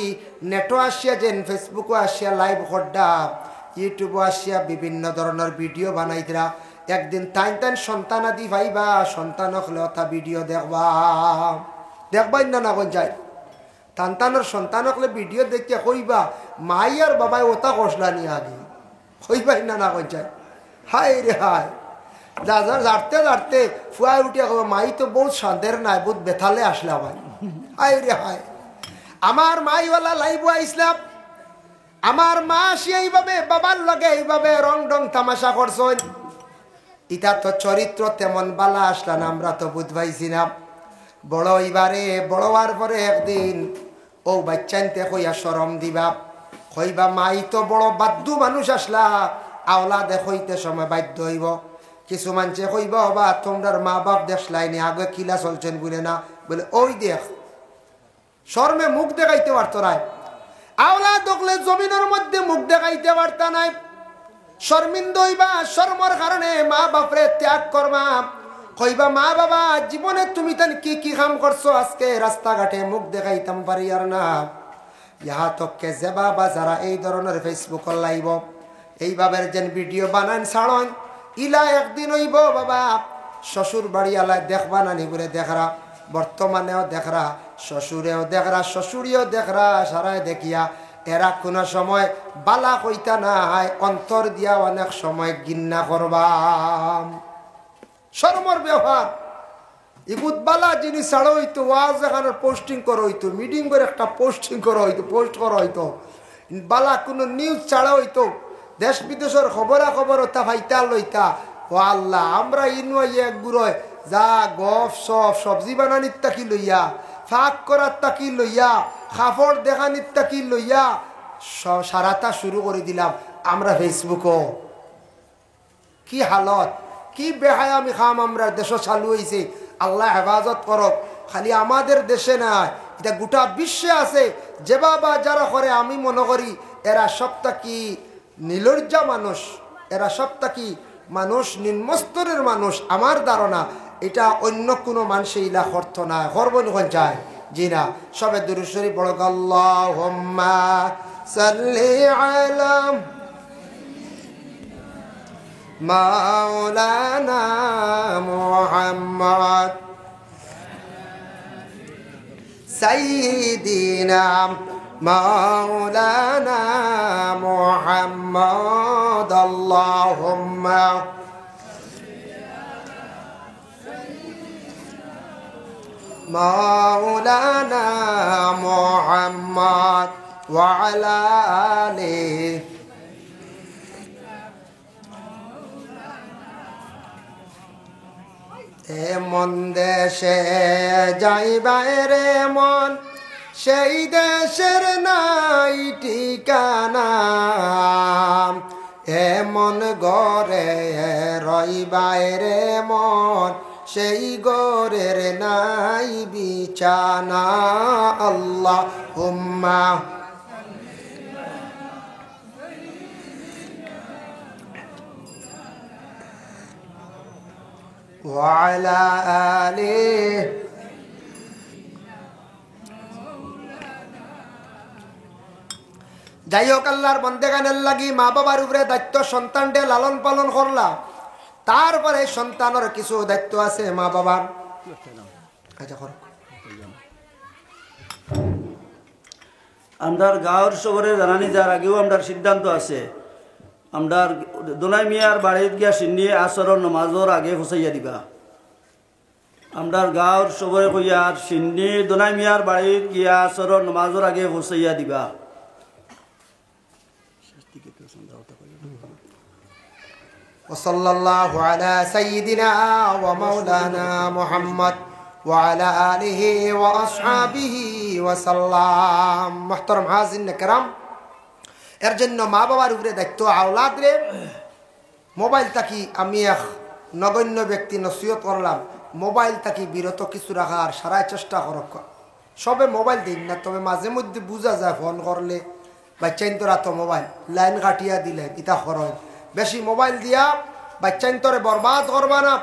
নেটও আসিয়া যেন ফেসবুকও আসিয়া লাইভ খড্ডা, ইউটিউবও আসিয়া বিভিন্ন ধরনের ভিডিও বানাইতরা, একদিন টাইম সন্তান আদি ভাইবা, সন্তান হলে তা ভিডিও দেখবাই না কোন যায় তান্তানোর সন্তান হলে ভিডিও দেখিয়া কইবা মাই আর বাবাই ওটা কষলা নিয়ে আগে কইবাই না কোন যায়। হাই রে হাই, জাড়তে জাড়তে ফুয়াই উঠিয়া কব মাই তো বহুত সাঁদের নাই, বহুত বেথালে আসলা ভাই। হাই রে হাই, আমার মাইওয়ালা লাইব আইসলাম, আমার মা আসি এইভাবে বাবার লগে এইভাবে রং ডং তামাশা করছেন। ইটা তো চরিত্র তেমন বালা আসলাম, আমরা তো বুঝবাইছি না। বড় এইবারে বড় হওয়ার পরে একদিন ও বাচ্চানতে কইয়া শরম দিবা, কইবা মাই তো বড় বাদ্যু মানুষ আসলা, আওলা দেখইতে সময় বাধ্য হইব। কিছু মানুষে কইবা বা তোমরার মা বাপ দেখলাইনি আগে কিলা চলছেন বলে না, বলে ওই দেখ শর্মে মুখ দেখাইতে পারত নাই, আওলা দেখলে জমিনের মধ্যে মুখ দেখাইতে পারত নাই। শর্মিন্দ হইবা, শর্মর কারণে মা বাপরে ত্যাগ করবা। কইবা মা বাবা জীবনে তুমি তান কি কি কাম করছো, আজকে রাস্তাঘাটে মুখ দেখাইতাম পারি আর না। ইহা তককে যে বাবা যারা এই ধরনের ফেসবুক লাইব এইভাবে যেন ভিডিও বানান ছাড়ন, ইলা একদিন হইব বাবা শ্বশুর বাড়ি আলাই দেখবা নানি বলে দেখরা, বর্তমানেও দেখরা, শ্বশুরেও দেখরা, শ্বশুরিও দেখরা, সারাই দেখিয়া এরা কোনো সময় বালা কইতা নাই, অন্তর দিয়া অনেক সময় ঘৃণা করবা। শর্মর ব্যবহার ইগুত বালা জিনিস ছাড়া হইতো, ওয়াজ এখানে পোস্টিং করা হইতো, মিটিং করে একটা পোস্টিং করা হইতো, পোস্ট করা হইতো, বালা কোনো নিউজ ছাড়া হইতো, দেশ বিদেশের খবরাখবর তা ভাইতা লইতা। ও আল্লাহ, আমরা ইনুয়াই এক গুড়য় যা গফ সব সবজি বানানির তাকি লইয়া, ফাঁক করার তাকি লইয়া, খাফড় দেখানির তাকি লইয়া সারাটা শুরু করে দিলাম আমরা ফেসবুকও। কি হালত, কি বেহায় আমি খাম আমরা দেশ চালু হয়েছে। আল্লাহ হেফাজত করক, খালি আমাদের দেশে না, এটা গোটা বিশ্বে আছে। যে বাবা যারা করে আমি মনে করি এরা সবটা কি নিলজ্জা মানুষ, এরা সবটা কি মানুষ, নিম্নস্তরের মানুষ। আমার ধারণা এটা অন্য কোনো মানুষে ইলা করতো না, করবো চায় জি না। সবে দুরূদ শরীফ পড়ো, আল্লাহুম্মা সাল্লি আলা মাওলানা মুহাম্মদ সাইয়্যিদিনা মাওলানা মুহাম্মদ আল্লাহুম্মা মাওলানা মুহাম্মদ ওয়া আলা আলিহি। এমন দেশে যাইবাই রে মন, সেই দেশের নাই ঠিকানা, এমন ঘরে রইবাই রে মন, সেই ঘরের নাই বিছানা। আল্লাহুম্মা ওয়া আলা আলিহি। যাই হোক, আল্লাহর বন্দেগানের লাগি মা বাবার উপরে দায়িত্ব, সন্তানকে লালন পালন করলা, তারপরে সন্তানের কিছু দায়িত্ব আছে মা বাবার। আচ্ছা, আমরার গাঁৱৰ চবৰে জানানি যার আগেও আমরার সিদ্ধান্ত আছে, আমরার দোনাই মিয়ার বাড়িত গিয়া সিন্নি আসরের নমাজর আগে ফুসাইয়া দিবা। আমরার গাঁৱৰ চবরে কইয়ার সিন্নি দোনাই মিয়ার বাড়িত গিয়া আসরের নমাজর আগে ফুসাইয়া দিবা। ওয়াসাল্লাল্লাহু আলা সাইয়্যিদিনা ওয়া মাওলানা মুহাম্মদ ওয়া আলা আলিহি ওয়া আসহাবিহি ওয়া সাল্লাম। মুহতারাম হাজিরিন কিরাম, এর জন্য মা বাবার উপরে দায়িত্ব। আওলাদ রে মোবাইল থাকি, আমি এক নগণ্য ব্যক্তি নসিহত করলাম, মোবাইল থাকি বিরত কিছু রাখার সারাই চেষ্টা করক। সবে মোবাইল দিন না, তবে মাঝে মধ্যে বুঝা যায় ফোন করলে বাচ্চাইন্তরা তো মোবাইল লাইন কাটিয়া দিলে ইতা খরচ বেশি। মোবাইল দিয়া বাচ্চাইন্তরে বরবাদ করবা না,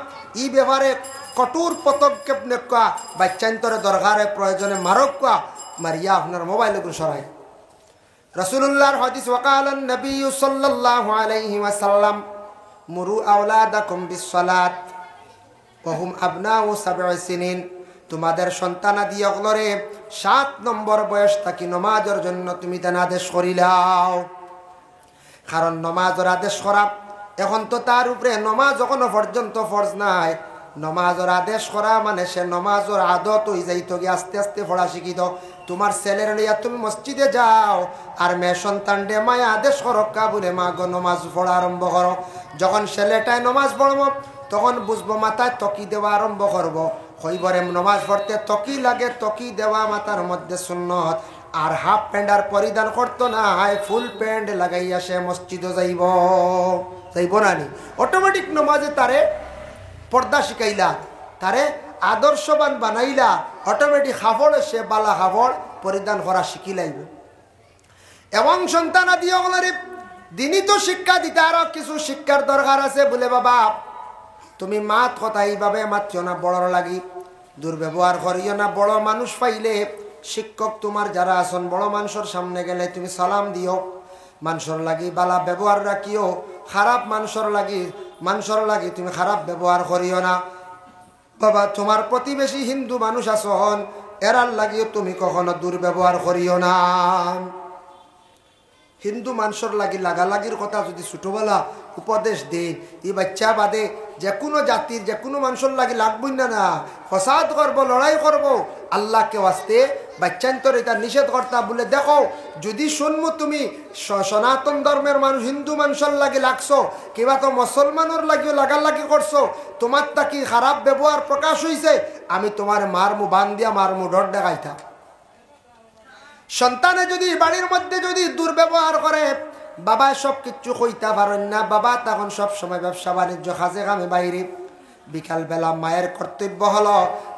ই ব্যাপারে কঠোর পদক্ষেপ নেকা। বাচ্চাইন্তরে দরকারে প্রয়োজনে মারক, মারিয়া আপনার মোবাইল সরাই। রাসূলুল্লাহর হাদিস, ওয়াকালান নবী সাল্লাল্লাহু আলাইহি ওয়াসাল্লাম, মুরু আওলাদাকুম বিসসালাত ওয়া হুম আবনাউ সাব'i সিনিন। তোমাদের সন্তানাদি অগলরে 7 নম্বর বয়স থাকি নমাজের জন্য তুমি তেন আদেশ করিলাও। কারণ নমাজের আদেশ করা, এখন তো তার উপরে নমাজ এখনো পর্যন্ত ফরজ নাই। নমাজের আদেশ করা মানে সে নমাজের আদত হয়ে যাইত গিয়ে আস্তে আস্তে পড়া শিখিত। তোমার ছেলের লইয়া তুমি মসজিদে যাও, আর মেয়ে সন্তান ডে মায়া আদেশ করক্কা বলে মা গো নমাজ পড়া আরম্ভ করো। যখন ছেলেটায় নমাজ পড়ব তখন বুঝবো মাথায় তকি দেওয়া আরম্ভ করব। হইবরে নমাজ পড়তে তকি লাগে, তকি দেওয়া মাথার মধ্যে সুন্নত। আর হাফ প্যান্ট আর পরিধান করতো না, ফুল প্যান্ট লাগাইয়া সে মসজিদে যাইব না নি? অটোমেটিক নমাজে তারে পর্দা শিখাইলা, তারে আদর্শবান বানাইলা, অটোমেটিক হাফড়ে সে বালা হাফড় পরিধান করা শিখিলাইব। এবং সন্তান আদি ওগুলারে দিনই তো শিক্ষা দিতে, আরো কিছু শিক্ষার দরকার আছে। বলে বাবা তুমি মাত কথা এইভাবে মাতিও না, বড়র লাগি দুর্ব্যবহার করিও না। বড় মানুষ পাইলে শিক্ষক তোমার যারা আছেন, বড় মানুষের সামনে গেলে তুমি সালাম দিও, মানুষের লাগি বালা ব্যবহার রাখিও। খারাপ মানুষের লাগি তুমি খারাপ ব্যবহার করিও না। বাবা তোমার প্রতিবেশী হিন্দু মানুষ আছেন, এরার লাগিও তুমি কখনো দুর্ব্যবহার করিও না। হিন্দু মানুষের লাগি লাগালাগির কথা যদি ছোটবেলা উপদেশ দেন, এই বাচ্চা বাদে যে কোনো জাতির যে কোনো মানুষের লাগি লাগবই না, ফসাদ করবো, লড়াই করবো, আল্লাহকে ওয়াস্তে বাচ্চান্তর এটা নিষেধ করতা। বলে দেখো যদি শুনবো তুমি সনাতন ধর্মের মানুষ হিন্দু মানুষের লাগে লাগছো, কিবা তো মুসলমানের লাগিও লাগালাগি করছো, তোমার তা কি খারাপ ব্যবহার প্রকাশ হয়েছে, আমি তোমার মারমু, বান দিয়া মারমু, ডর দেখাইতা। সন্তানে যদি বাড়ির মধ্যে যদি দুর্ব্যবহার করে, বাবা সব কিছু কইতে পারেন না। বাবা তখন সব সময় ব্যবসা বাণিজ্য কাজে কামে বাইরে। বিকালবেলা মায়ের কর্তব্য হলো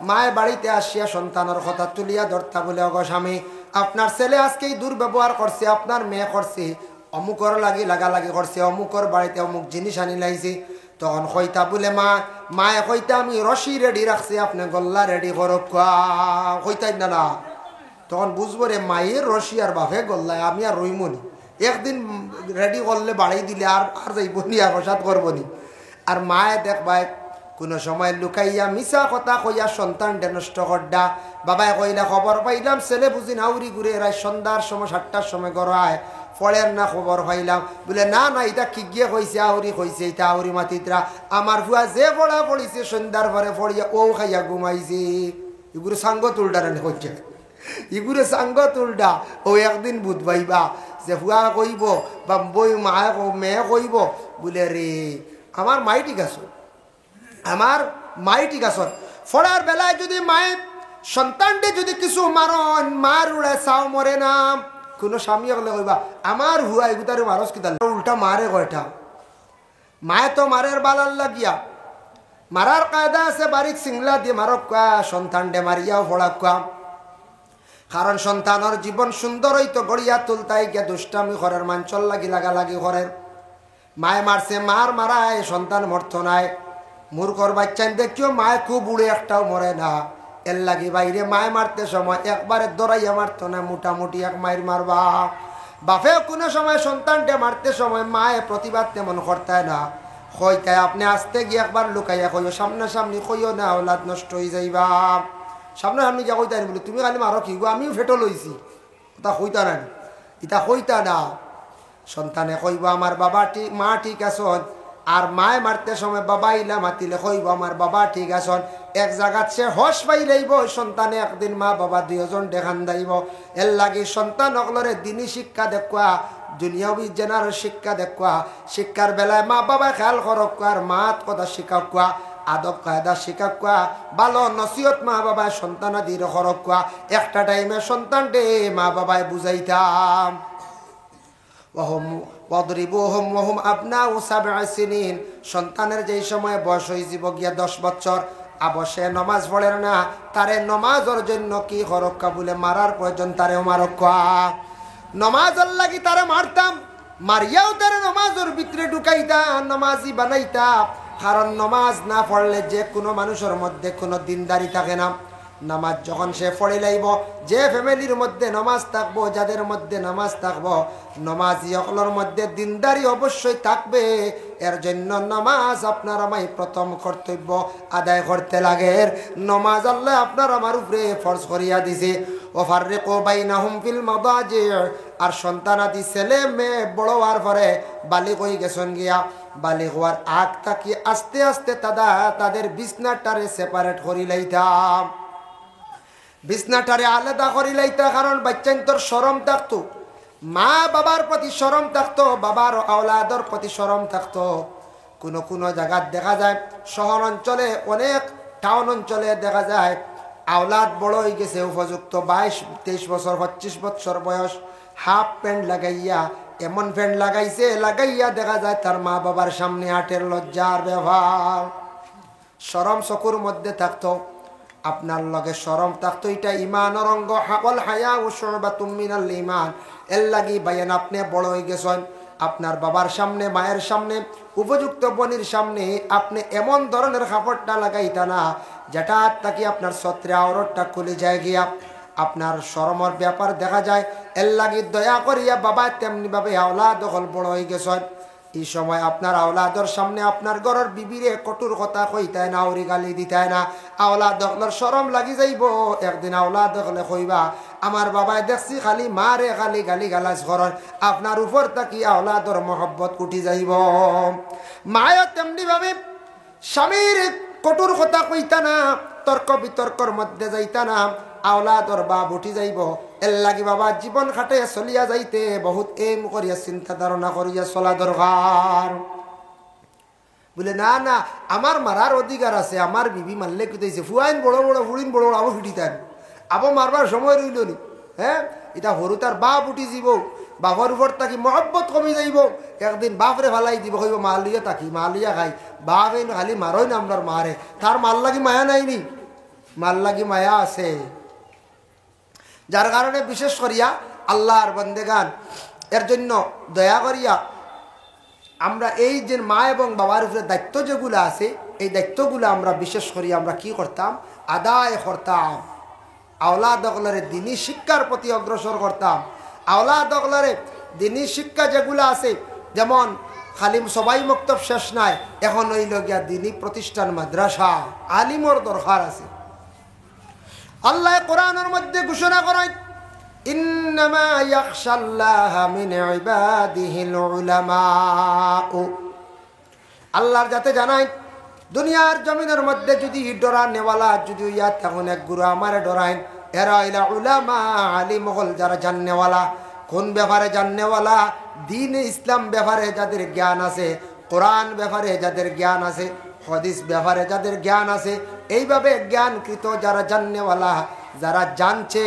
মায়ের বাড়িতে আসিয়া সন্তানের কথা তুলিয়া ধরতা। বলে অগো স্বামী, আপনার ছেলে আজকেই দুর্ব্যবহার করছে, আপনার মেয়ে করছে, অমুকর লাগি লাগালাগি করছে, অমুকর বাড়িতে অমুক জিনিস আনি লাইছে। তখন কইতা বলে মায়ে কইতা আমি রশি রেডি রাখছি, আপনি গল্লা রেডি করো কইতাই না না। তখন বুঝবো রে মায়ের রশি আর বাপে গল্লায় আমি আর রইমনি, একদিন রেডি করলে বাড়ি দিলে আর আর যাইবনি, আর প্রসাদ করবনি। আর মায়ে দেখবাই কোনো সময় লুকাইয়া মিছা কথা কইয়া সন্তানটা নষ্ট করডা। বাবাই কইলা খবর পাইলাম ছেলে বুঝি নাউরি ঘুরে এরাই সন্ধ্যার সময় 7টার সময় গড়ায় ফলের না খবর পাইলাম। বলে না না এটা কি গিয়ে কইছে আউরি কইছে, এটা আউরি মাতিতরা আমার ভুয়া যে পড়া পড়িছে সন্ধ্যার পরে পড়িয়া ও খাইয়া ঘুমাইছে। এগুলো সাঙ্গ তুলডারানি কইছে, ইগুরে সাঙ্গ তুলডা। ও একদিন বুধ পাইবা যে ভুয়া কইব বা বই মায়ে মেয়ে কইব বলে রে আমার মাই ঠিক আছে, আমার মাই ঠিক আছে। ফড়ার বেলায় যদি মায়ে সন্তানটি যদি কিছু মারন মার উড়ে চাও মরে না, কোনো স্বামী হলে কইবা আমার হুয়া এগুতারে মারস কিতা উল্টা মারে কয়টা। মায়ে তো মারের বালার লাগিয়া মারার কায়দা আছে, বাড়ির সিংলা দিয়ে মারক কোয়া, সন্তানডে মারিয়াও ফড়াক কোয়া। কারণ সন্তানের জীবন সুন্দর হইতো গড়িয়া তুলতাই গিয়া দুষ্টামি ঘরের মাঞ্চল লাগি লাগালাগি ঘরের। মায়ে মারছে মার মারায় সন্তান মর্থ নাই। মূর্খর বাচ্চান দেখিও মায়ে খুব উড়ে একটাও মরে না। এর লাগি বাইরে মায়ে মারতে সময় একবারে দৌড়াইয়া মারতো না, মোটামুটি এক মায়ের মারবা। বাপেও কোনো সময় সন্তানটা মারতে সময় মায়ে প্রতিবাদ তেমন করতায় না, কইতায় আপনি আসতে গিয়ে একবার লুকাইয়া কইও, সামনাসামনি কইও না ওলাদ নষ্ট হয়ে যাইবা। সামনাসামনি গিয়া কইতাই বলে তুমি খালি মারো কি গো, আমিও ফেটো লইছি, তা কইতা না, ইটা কইতা না। সন্তানে কইব আমার বাবা ঠিক মা ঠিক আছেন, আর মায়ে মারতে সময় বাবা ইলা মাতিলে কইব আমার বাবা ঠিক আছেন। এক জায়গাত সে হস পাইলেইব সন্তানে একদিন মা বাবা দুইজন দেখান দাইব। এর লাগি সন্তান অকলরে দিনই শিক্ষা দেখুয়া, দুনিয়াবি জেনার শিক্ষা দেখুয়া। শিক্ষার বেলায় মা বাবা খেয়াল করক, আর মাত কথা শিখাকুয়া, আদব কায়দা শিখাকুয়া, ভালো নসিহত মা বাবায় সন্তানাদির করকুয়া। একটা টাইমে সন্তানটে মা বাবায় বুঝাইতাম সন্তানের যেই সময় বয়স হয়ে যাব গিয়া 10 বছর, আবশ্যে নমাজ পড়েন না, তারে নমাজের জন্য কি হরক্কা বলে মারার প্রয়োজন, তারেও মারক্কা। নমাজের লাগি তারে মারতাম, মারিয়াও তারে নমাজের ভিতরে ঢুকাইতা, নমাজি বানাইতা। কারণ নমাজ না পড়লে যে কোনো মানুষের মধ্যে কোনো দিনদারি থাকে না। নামাজ যখন সে পড়ে লাইব, যে ফ্যামিলির মধ্যে নামাজ থাকবো, যাদের মধ্যে নামাজ থাকবো, নমাজি সকলের মধ্যে দিনদারি অবশ্যই থাকবে। এর জন্য নামাজ আপনার আমায় প্রথম কর্তব্য আদায় করতে লাগে। নমাজ আল্লাহ আপনার আমার উপরে ফরজ করিয়া দিছে। ওয়াফাররিকু বাইনাহুম ফিল মাদাজি, আর সন্তানাদি ছেলে মেয়ে বড় হওয়ার পরে বালিগ হয়ে গেছেন গিয়া, বালিগ হওয়ার আগ থাকি আস্তে আস্তে তাদের বিছনাটারে সেপারেট করি লাইতাম, বিছনাটারে আলাদা করি লাইতা। কারণ বাচ্চান তোর শরম থাকতো, মা বাবার প্রতি শরম থাকতো, বাবার আওলাদর প্রতি শরম থাকতো। কোনো কোনো জায়গায় দেখা যায়, শহর অঞ্চলে অনেক টাউন অঞ্চলে দেখা যায় আওলাদ বড় হয়ে গেছে, উপযুক্ত 22-23 বছর 25 বছর বয়স, হাফ প্যান্ট লাগাইয়া, এমন প্যান্ট লাগাইয়া দেখা যায় তার মা বাবার সামনে হাটের লজ্জার ব্যবহার। শরম চকুর মধ্যে থাকতো, আপনার লগে শরম থাকতো, এটা ইমানের অঙ্গ। হাকল হায়া ও শুবাতুম মিনাল ঈমান। এর লাগি ভাইয়ান আপনি বড় হয়ে গেছেন, আপনার বাবার সামনে মায়ের সামনে উপযুক্ত বনির সামনে আপনি এমন ধরনের কাপড়টা লাগাইতা না যেটা তাকে আপনার ছত্রে আওরতটা খুলে যায় গিয়া, আপনার শরমের ব্যাপার দেখা যায়। এর লাগি দয়া করিয়া বাবা তেমনি ভাবে আওলাদ দখল বড় হয়ে গেছেন, এই সময় আপনার আওলাদর সামনে আপনার ঘরের বিবিরে কটুর কথা কইতায় না, আউরি গালি দিতায় না। আওলাদ দখলের শরম লাগি যাইব। একদিন আওলাদ দখলে কইবা আমার বাবাই দেখছি খালি মারে খালি গালি গালাজ করেন, আপনার উপর তাকি আওলাদর মহব্বত উঠি যাইব। মায়া তেমনি ভাবে স্বামীর কটুর কথা কইতা না, তর্ক বিতর্কর মধ্যে যাইতা না, আওলাদর বাপ উঠি যাইব। এর লাগি বাবা জীবন খাটে চলিয়া যাইতে বহুত এম করিয়া চিন্তা ধারণা করিয়া চলা দরকার। বলে না না আমার মারার অধিকার আছে, আমার বিবি মারলে কিতাইছে, ফুয়াইন বড় বড় ফুড়িন বড় বড় আবো ফিটিতেন, আবো মারবার সময় রইল নি। হ্যাঁ, এটা হরু তার বাপ উঠি যাব, বাবার উপর তাকি মহব্বত কমি যাইব। একদিন বাপরে ফালাই দিব, কইব মা লইয়া তাকি মা লইয়া খাই, বাপ এই খালি মারই না আমরার মারে, তার মাল লাগি মায়া নাইনি, মাল লাগি মায়া আছে। যার কারণে বিশেষ করিয়া আল্লাহর বন্দেগান এর জন্য দয়া করিয়া আমরা এই যে মা এবং বাবার উপরে দায়িত্ব যেগুলো আছে এই দায়িত্বগুলো আমরা বিশেষ করি আমরা কি করতাম আদায় করতাম আওলাদ অগলারে দিনী শিক্ষার প্রতি অগ্রসর করতাম আওলাদ অগলারে দিনী শিক্ষা যেগুলো আছে যেমন খালি সবাই মক্তব শেষ নাই এখন হইল গিয়া দিনী প্রতিষ্ঠান মাদ্রাসা আলিমর দরকার আছে আল্লাহ কোরআনের মধ্যে ঘোষণা করেন ইন্নামা ইয়াখশাল্লাহা মিন ইবাদিহিল উলামা আল্লাহর যাতে জানাই দুনিয়ার জমিনের মধ্যে যদি ডরানেওয়ালা যদি ইয়া তখন এক গুরু আমারে ডরাইন এরা ইলা উলামা আলিম হল যারা জাননেওয়ালা কোন ব্যাপারে জাননেওয়ালা দিন ইসলাম ব্যাপারে যাদের জ্ঞান আছে কোরআন ব্যাপারে যাদের জ্ঞান আছে হাদিস ব্যাপারে যাদের জ্ঞান আছে এইভাবে জ্ঞানকৃত যারা জাননেওয়ালা যারা জানছে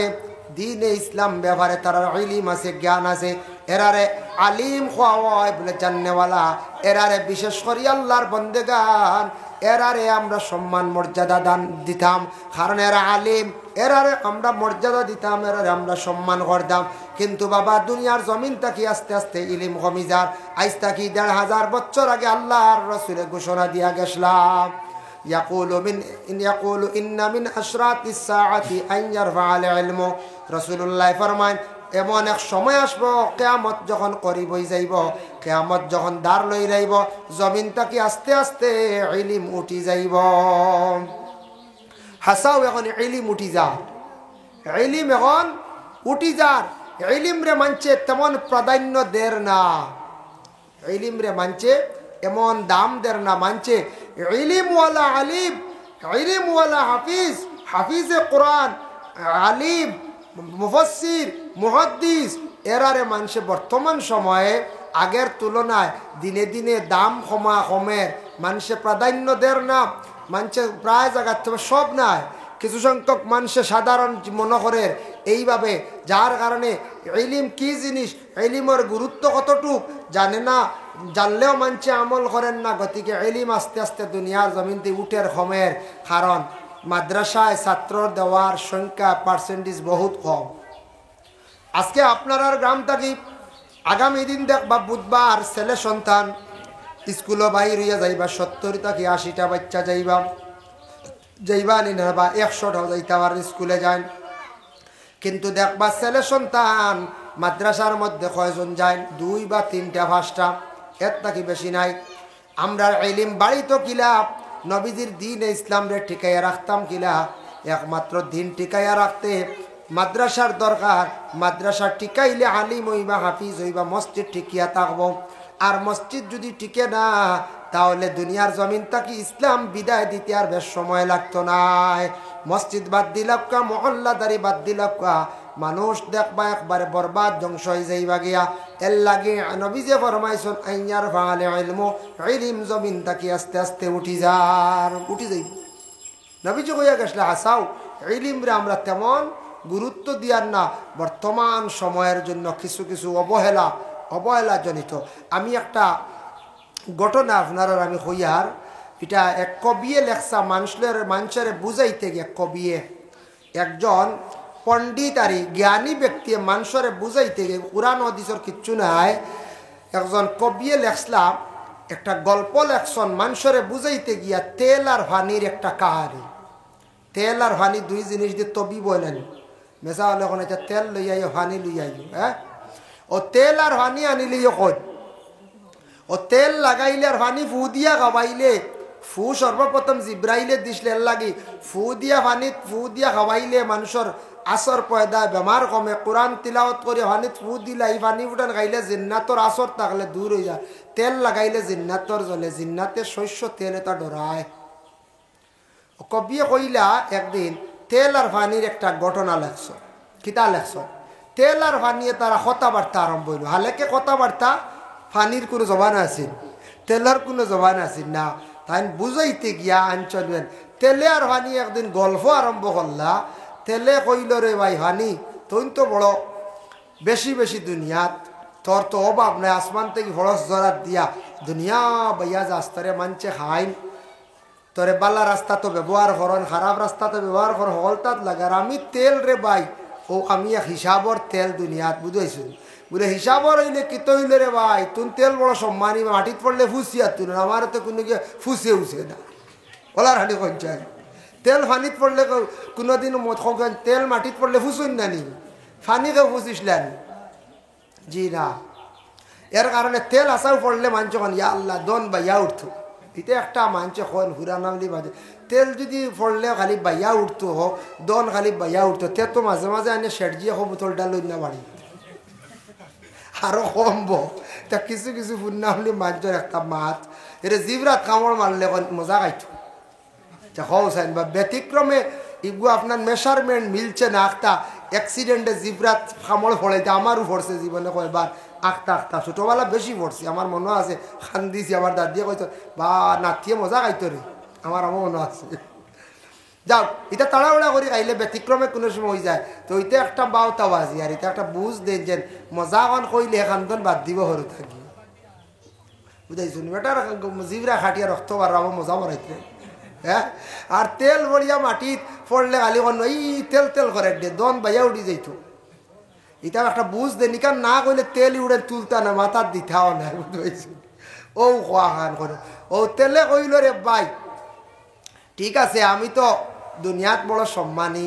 দিন ইসলাম ব্যাপারে তারা ইলম আছে জ্ঞান আছে এরারে আলিম হয় বলে জাননেওয়ালা এরারে বিশেষ করে আল্লাহর বন্দেগান এরারে আমরা সম্মান মর্যাদা দান দিতাম কারণ এরা আলিম এরারে আমরা মর্যাদা দিতাম এরারে আমরা সম্মান করতাম কিন্তু বাবা দুনিয়ার জমিন থাকি আস্তে আস্তে ইলিম কমি যার আজ থাকি ১৫০০ বছর আগে আল্লাহর রাসূলের ঘোষণা দিয়া গেছলাম يقول إن من أشراط الساعة أن يرفع العلم رسول الله فرمان এমন এক সময় আসবো কিয়ামত যখন করিব হই যাইব কিয়ামত যখন দ্বার লই যাইব জমিন থেকে আস্তে আস্তে ইলম উঠি যাইব হাসাও এখন ইলম উঠি যা ইলম এখন উঠি যার ইলম রে মানছে তেমন প্রাধান্য দের না ইলম রে মানছে এমন দাম দের না মানছে ইলম ওয়ালা আলিম ইলম ওয়ালা হাফিজ হাফিজে কোরআন আলিম মুফাসসির মুহাদ্দিস এরারে মানুষে বর্তমান সময়ে আগের তুলনায় দিনে দিনে দাম কমে মানুষে প্রাধান্য দের না মানুষে প্রায় জায়গার থেকে সব নাই কিছু সংখ্যক মানুষে সাধারণ মনে করে এইভাবে যার কারণে ইলম কি জিনিস ইলমের গুরুত্ব কতটুক জানে না জানলেও মানুষে আমল করেন না গতিকে ইলম আস্তে আস্তে দুনিয়ার জমিনতে উঠের কমের কারণ মাদ্রাসায় ছাত্র দেওয়ার সংখ্যা পার্সেন্টেজ বহুত কম আজকে আপনার গ্রাম থাকি আগামী দিন দেখবা বুধবার ছেলে সন্তান স্কুলে বাইর হইয়া যাইবা 70 থেকে 80টা বাচ্চা যাইবা নি না বা 100টাও যাইতে আবার স্কুলে যান কিন্তু দেখবা ছেলে সন্তান মাদ্রাসার মধ্যে কয়জন যায় 2 বা 3টা 5টা এর থেকে বেশি নাই আমরা ইলম বাড়িতো কিলা নবীজির দিন ইসলাম রে টিকাইয়া রাখতাম কিলা একমাত্র দিন টিকাইয়া রাখতে মাদ্রাসার দরকার মাদ্রাসা টিকাইলে আলিম হইবা হাফিজ হইবা মসজিদ টিকিয়া থাকবো আর মসজিদ যদি টিকে না তাহলে দুনিয়ার জমিন থেকে ইসলাম বিদায় দিতে আর বেশ সময় লাগতো না মসজিদ বাদ দিলাম কা মহল্লাদারি বাদ দিলাম কা মানুষ দেখবা একবারে বরবাদ ধ্বংস হয়ে যাইবা গিয়া এর লাগে নবী যে ফরমাইছেন আইয়ার ফালে ইলম ইলম জমিন থেকে আস্তে আস্তে উঠি যাইব নবী যে কইয়া গেছলা হাসাও ইলম রে আমরা তেমন গুরুত্ব দিয়ার না বর্তমান সময়ের জন্য কিছু কিছু অবহেলা জনিত আমি একটা ঘটনা আপনার আমি হইয়ার এটা এক কবিয়ে লেখছা মানুষের বুঝাইতে গিয়ে কবিয়ে একজন পণ্ডিত আর জ্ঞানী ব্যক্তি মানুষের বুঝাইতে গিয়ে কুরআন হাদিসের কিচ্ছু নাই একজন কবিয়ে লেখলাম একটা গল্প লেখছন মানুষের বুঝাইতে গিয়া তেল আর পানির একটা কাহানি তেল আর পানি দুই জিনিস দিয়ে তবি বলেন মেসা হলে এখন এটা তেল লইয়াই পানি লইয়াই হ্যাঁ ও তেল আর পানি আনিলি কই ও তেল লাগাইলে আর পানি ফু দিয়া খাওয়াইলে ফু সর্বপ্রথম জিব্রাইলে দিসলে লাগি ফু দিয়া খাওয়াইলে মানুষের আসর পয়দা বেমার কমে কোরআন তিলাওয়াত করে পানিত ফু দিলা এই পানি উঠান খাইলে জিন্নাতর আসর থাকলে দূর হয়ে যায় তেল লাগাইলে জিন্নাতর জ্বলে জিন্নাতের শস্য তেল এটা ডরায় কবিয়ে কইলা একদিন তেল আর পানির একটা ঘটনা লেখছ কিতা লেখছ তেল আর পানিয়ে তারা কথাবার্তা আরম্ভ হইল হালেকে কথাবার্তা পানির কোনো জবান আছিল তেলের কোনো জবান আছিল না তাই বুঝাইতে গিয়া আনচলেন তেলে আর পানি একদিন গল্প আরম্ভ করলা তেলে কইল রে ভাই পানি তুই তো বড় বেশি বেশি দুনিয়াত তোর তো অভাব নাই আসমান থেকে ফরস জরাত দিয়া দুনিয়া বাইয়া যাস্তরে মানছে খাইন তোরে বালা রাস্তা তো ব্যবহার করেন খারাপ রাস্তা তো ব্যবহার কর হলতাত লাগার আমি তেল রে ভাই ও আমি এক হিসাবর তেল দুনিয়াত বুঝাইছো বলে হিসাবর হইলে কিত হইলে রে ভাই তুন তেল বড় সম্মানী মাটিত পড়লে ফুসিয়া তুন আমার তো কোনো গিয়ে ফুসে উসে না ওলার হাঁটি কঞ্চায় তেল ফানিত পড়লে কোনোদিন তেল মাটিত পড়লে ফুসুন না নি ফানি কেউ ফুসিসলেন জি না এর কারণে তেল আসাও পড়লে মানছ খন ইয়া আল্লাহ দন বাইয়া উঠতো এটা একটা মানছে খন হুরা নামলি বাজে তেল যদি পড়লে খালি বাইয়া উঠতো হোক দন খালি বাইয়া উঠতো তে তো মাঝে মাঝে আনে শেটজিয়ে হোক বোতলটা লই না বাড়ি আরো কমব তা কিছু কিছু ফুন্নামলি মানছের একটা মাছ এটা জিবরাত কামড় মারলে মজা খাইতো হোসেন বা ব্যতিক্রমে ইগু আপনার মেজারমেন্ট মিলছে না আখতা অ্যাক্সিডেন্টে জিবরাত কামড় ফড়াইতে আমারও পড়ছে জীবনে কয়বার আখতা আখতা ছোটোবেলা বেশি পড়ছি আমার মনে আছে খান দিছি আমার দাদিয়ে কইতো বা নাতিয়ে মজা খাইতো রে আমার মনে আছে যাও এটা তাড়াহুড়া করে খাইলে ব্যতিক্রমে কোনো সময় হয়ে যায় তো ওইটা একটা বাউতা বাজি আর এটা একটা বুঝ দেন যে মজা কান কইলে এখান বাদ দিব হরু থাকি বুঝাইছো বেটার জিবরা খাটিয়া রক্ত বাড়াবো মজা বাড়াইতে হ্যাঁ আর তেল বড়িয়া মাটিত পড়লে খালি কোনো এই তেল তেল করে দে দন বাইয়া উঠি যাইত এটা একটা বুঝ দে নিকান না কইলে তেল উড়ে তুলতা না মাথার দিতাও না বুঝতে ও খোয়া খান করে ও তেলে কইল রে ভাই ঠিক আছে আমি তো দুনিয়াত বড় সম্মানী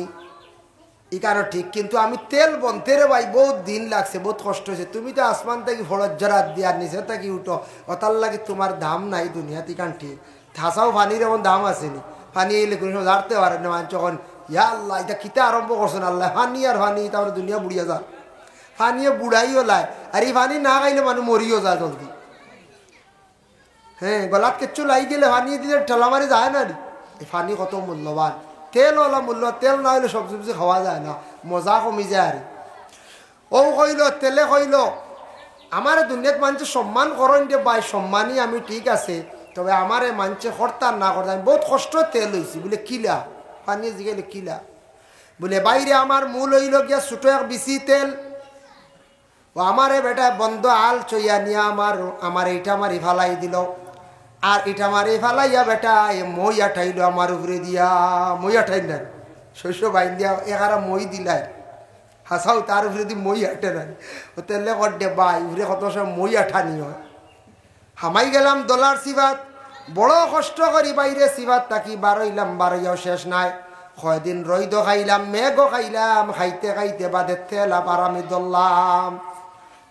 ইকারও ঠিক কিন্তু আমি তেল বনতে রে ভাই বহুত দিন লাগছে বহুত কষ্ট হয়েছে তুমি তো আসমান থেকে ফড়ত জরাত দিয়ার নিচে থাকি উঠো অতার লাগে তোমার দাম নাই দুনিয়াত ইকান ঠিক ঠাসাও পানির এমন দাম আসেনি পানি এলে কোনো সময় জানতে পারে না মান যখন ইয়া আল্লাহ এটা কিতা আরম্ভ করছেন আল্লাহ পানি আর পানি তারপরে দুনিয়া বুড়িয়া যায় পানিয়ে বুড়াইও লাই আর এই পানি না খাইলে মানুষ মরিও যায় জলদি হ্যাঁ গলাত কিচ্ছু লাই গেলে পানি দিলে ঠেলা মারি যায় না এই পানি কত মূল্যবান তেল ওলা মূল্য তেল না হইলে সবজি সবজি খাওয়া যায় না মজা কমি যায় আর ও কইল তেলে কইল আমার দুনিয়াত মানুষ সম্মান করেন যে ভাই সম্মানই আমি ঠিক আছে তবে আমারে মানছে হরতার না করতে আমি বহুত কষ্ট তেল হয়েছি বলে কিলা পানি জিগাইলে কিলা বলে বাইরে আমার মূল হইল গিয়া ছোটো এক বিসি তেল ও আমারে বেটা বন্ধ আল চইয়া নিয়ে আমার এইটা মারি ফালাই দিল আর এটা মারি ফালাইয়া বেটা মই আঠাইল আমার উপরে দিয়া মই আঠাই না শস্য বাইন দিয়া এগারা মই দিলাই হাসাও তার উপরে দি মই আঠে না ও তেলে কর বাই উপরে কত সময় মই আঠানি হয় হামাই গেলাম দলার সিবাত বড় কষ্ট করি বাইরে সিবাত তাকি বারইলাম বারইয়াও শেষ নাই কয়দিন রইদ খাইলাম মেঘও খাইলাম খাইতে খাইতে বাদের তেল আবার আমি দললাম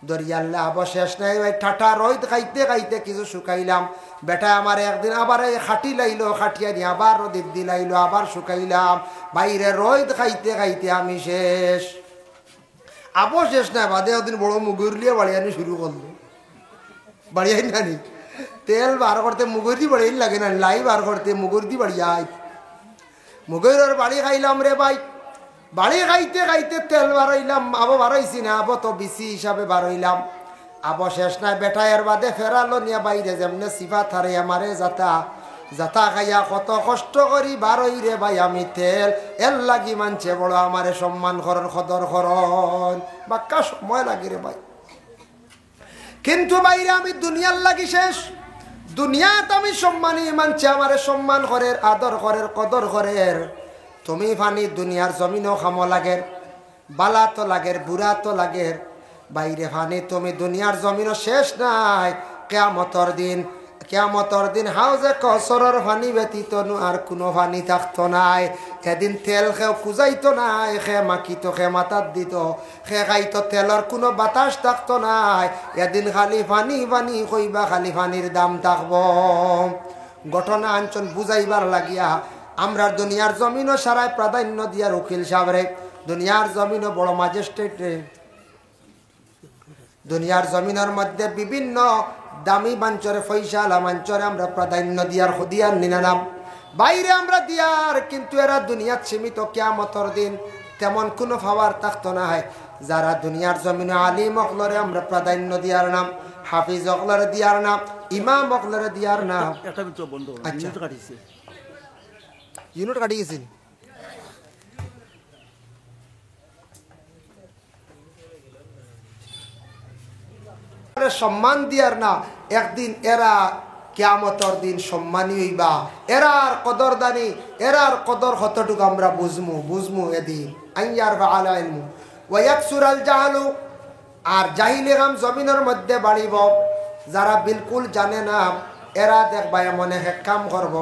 দরিয়াল্লা আবার শেষ নাই ওই ঠাটা রইদ খাইতে খাইতে কিছু শুকাইলাম বেটা আমার একদিন আবার এই খাটি লাইলো খাটিয়া নিয়ে আবার রোদের দিলাইলো আবার শুকাইলাম বাইরে রইদ খাইতে খাইতে আমি শেষ আবার শেষ নাই বাদে একদিন বড় মুগুরলিয়ে বাড়িয়ানি শুরু করলো বাড়িয়াই নানি তেল বার করতে মুগুরি বাড়িয়ে লাগে না লাই বার করতে মুগুরি বাড়িয়াই মুগুরের বাড়ি খাইলাম রে ভাই বাড়ি খাইতে খাইতে তেল বাড়াইলাম আবো বাড়াইছি না আবো তো বেশি হিসাবে বাড়াইলাম আবো শেষ নাই বেটা এর বাদে ফেরালো নিয়ে বাইরে যেমনে সিফা থারে আমারে যাতা খাইয়া কত কষ্ট করি বারই রে ভাই আমি তেল এর লাগি মানছে বড় আমারে সম্মান করন কদর করন বাক্কা সময় লাগে রে ভাই কিন্তু বাইরে আমি দুনিয়ার লাগি শেষ দুনিয়াত আমি সম্মানী মানছে আমারে সম্মান করের আদর করের কদর করের তুমি ফানি দুনিয়ার জমিনও খামো লাগের বালা তো লাগের বুড়া তো লাগের বাইরে ফানি তুমি দুনিয়ার জমিনও শেষ নাই কেয়ামতর দিন হাউজে কসরর ফানি ব্যতীত আর কোনো ফানি থাকতো নাই এদিন তেল খেও কুজাইতো নাই খে মাখিতো খে মাথাত দিত খে খাইতো তেলর কোনো বাতাস থাকতো নাই এদিন খালি ফানি ফানি কইবা খালি ফানির দাম থাকবো ঘটনা আঞ্চল বুঝাইবার লাগিয়া আমরা দুনিয়ার জমিনও সারায় প্রাধান্য দিয়ার উকিল সাহেবরে দুনিয়ার জমিনও বড় ম্যাজিস্ট্রেট রে দুনিয়ার জমিনের মধ্যে বিভিন্ন দামি বাঞ্চরে ফৈসালা মাঞ্চরে আমরা প্রাধান্য দিয়ার নিনাম বাইরে আমরা দিয়ার কিন্তু এরা দুনিয়ার সীমিত কিয়ামতের দিন তেমন কোনো পাওয়ার থাকতো না হয় যারা দুনিয়ার জমিনে আলিম অকলরে আমরা প্রাধান্য দিয়ার নাম হাফিজ অকলরে দিয়ার নাম ইমাম অকলরে দিয়ার নাম আচ্ছা ইউনিট কাটি গেছিল সম্মান দিয়ার না একদিন এরা কিয়ামতের দিন সম্মানী হইবা। এরার কদরদানি, এরার কদর কতটুকু আমরা বুঝমু এদিন। আইয়ার আলা ইলমু ওয়া ইয়াকসুরাল জাহলু, আর জাহিলি কাম জমিনের মধ্যে বাড়িব। যারা বিলকুল জানে না এরা দেখবা মনে এক কাম করব,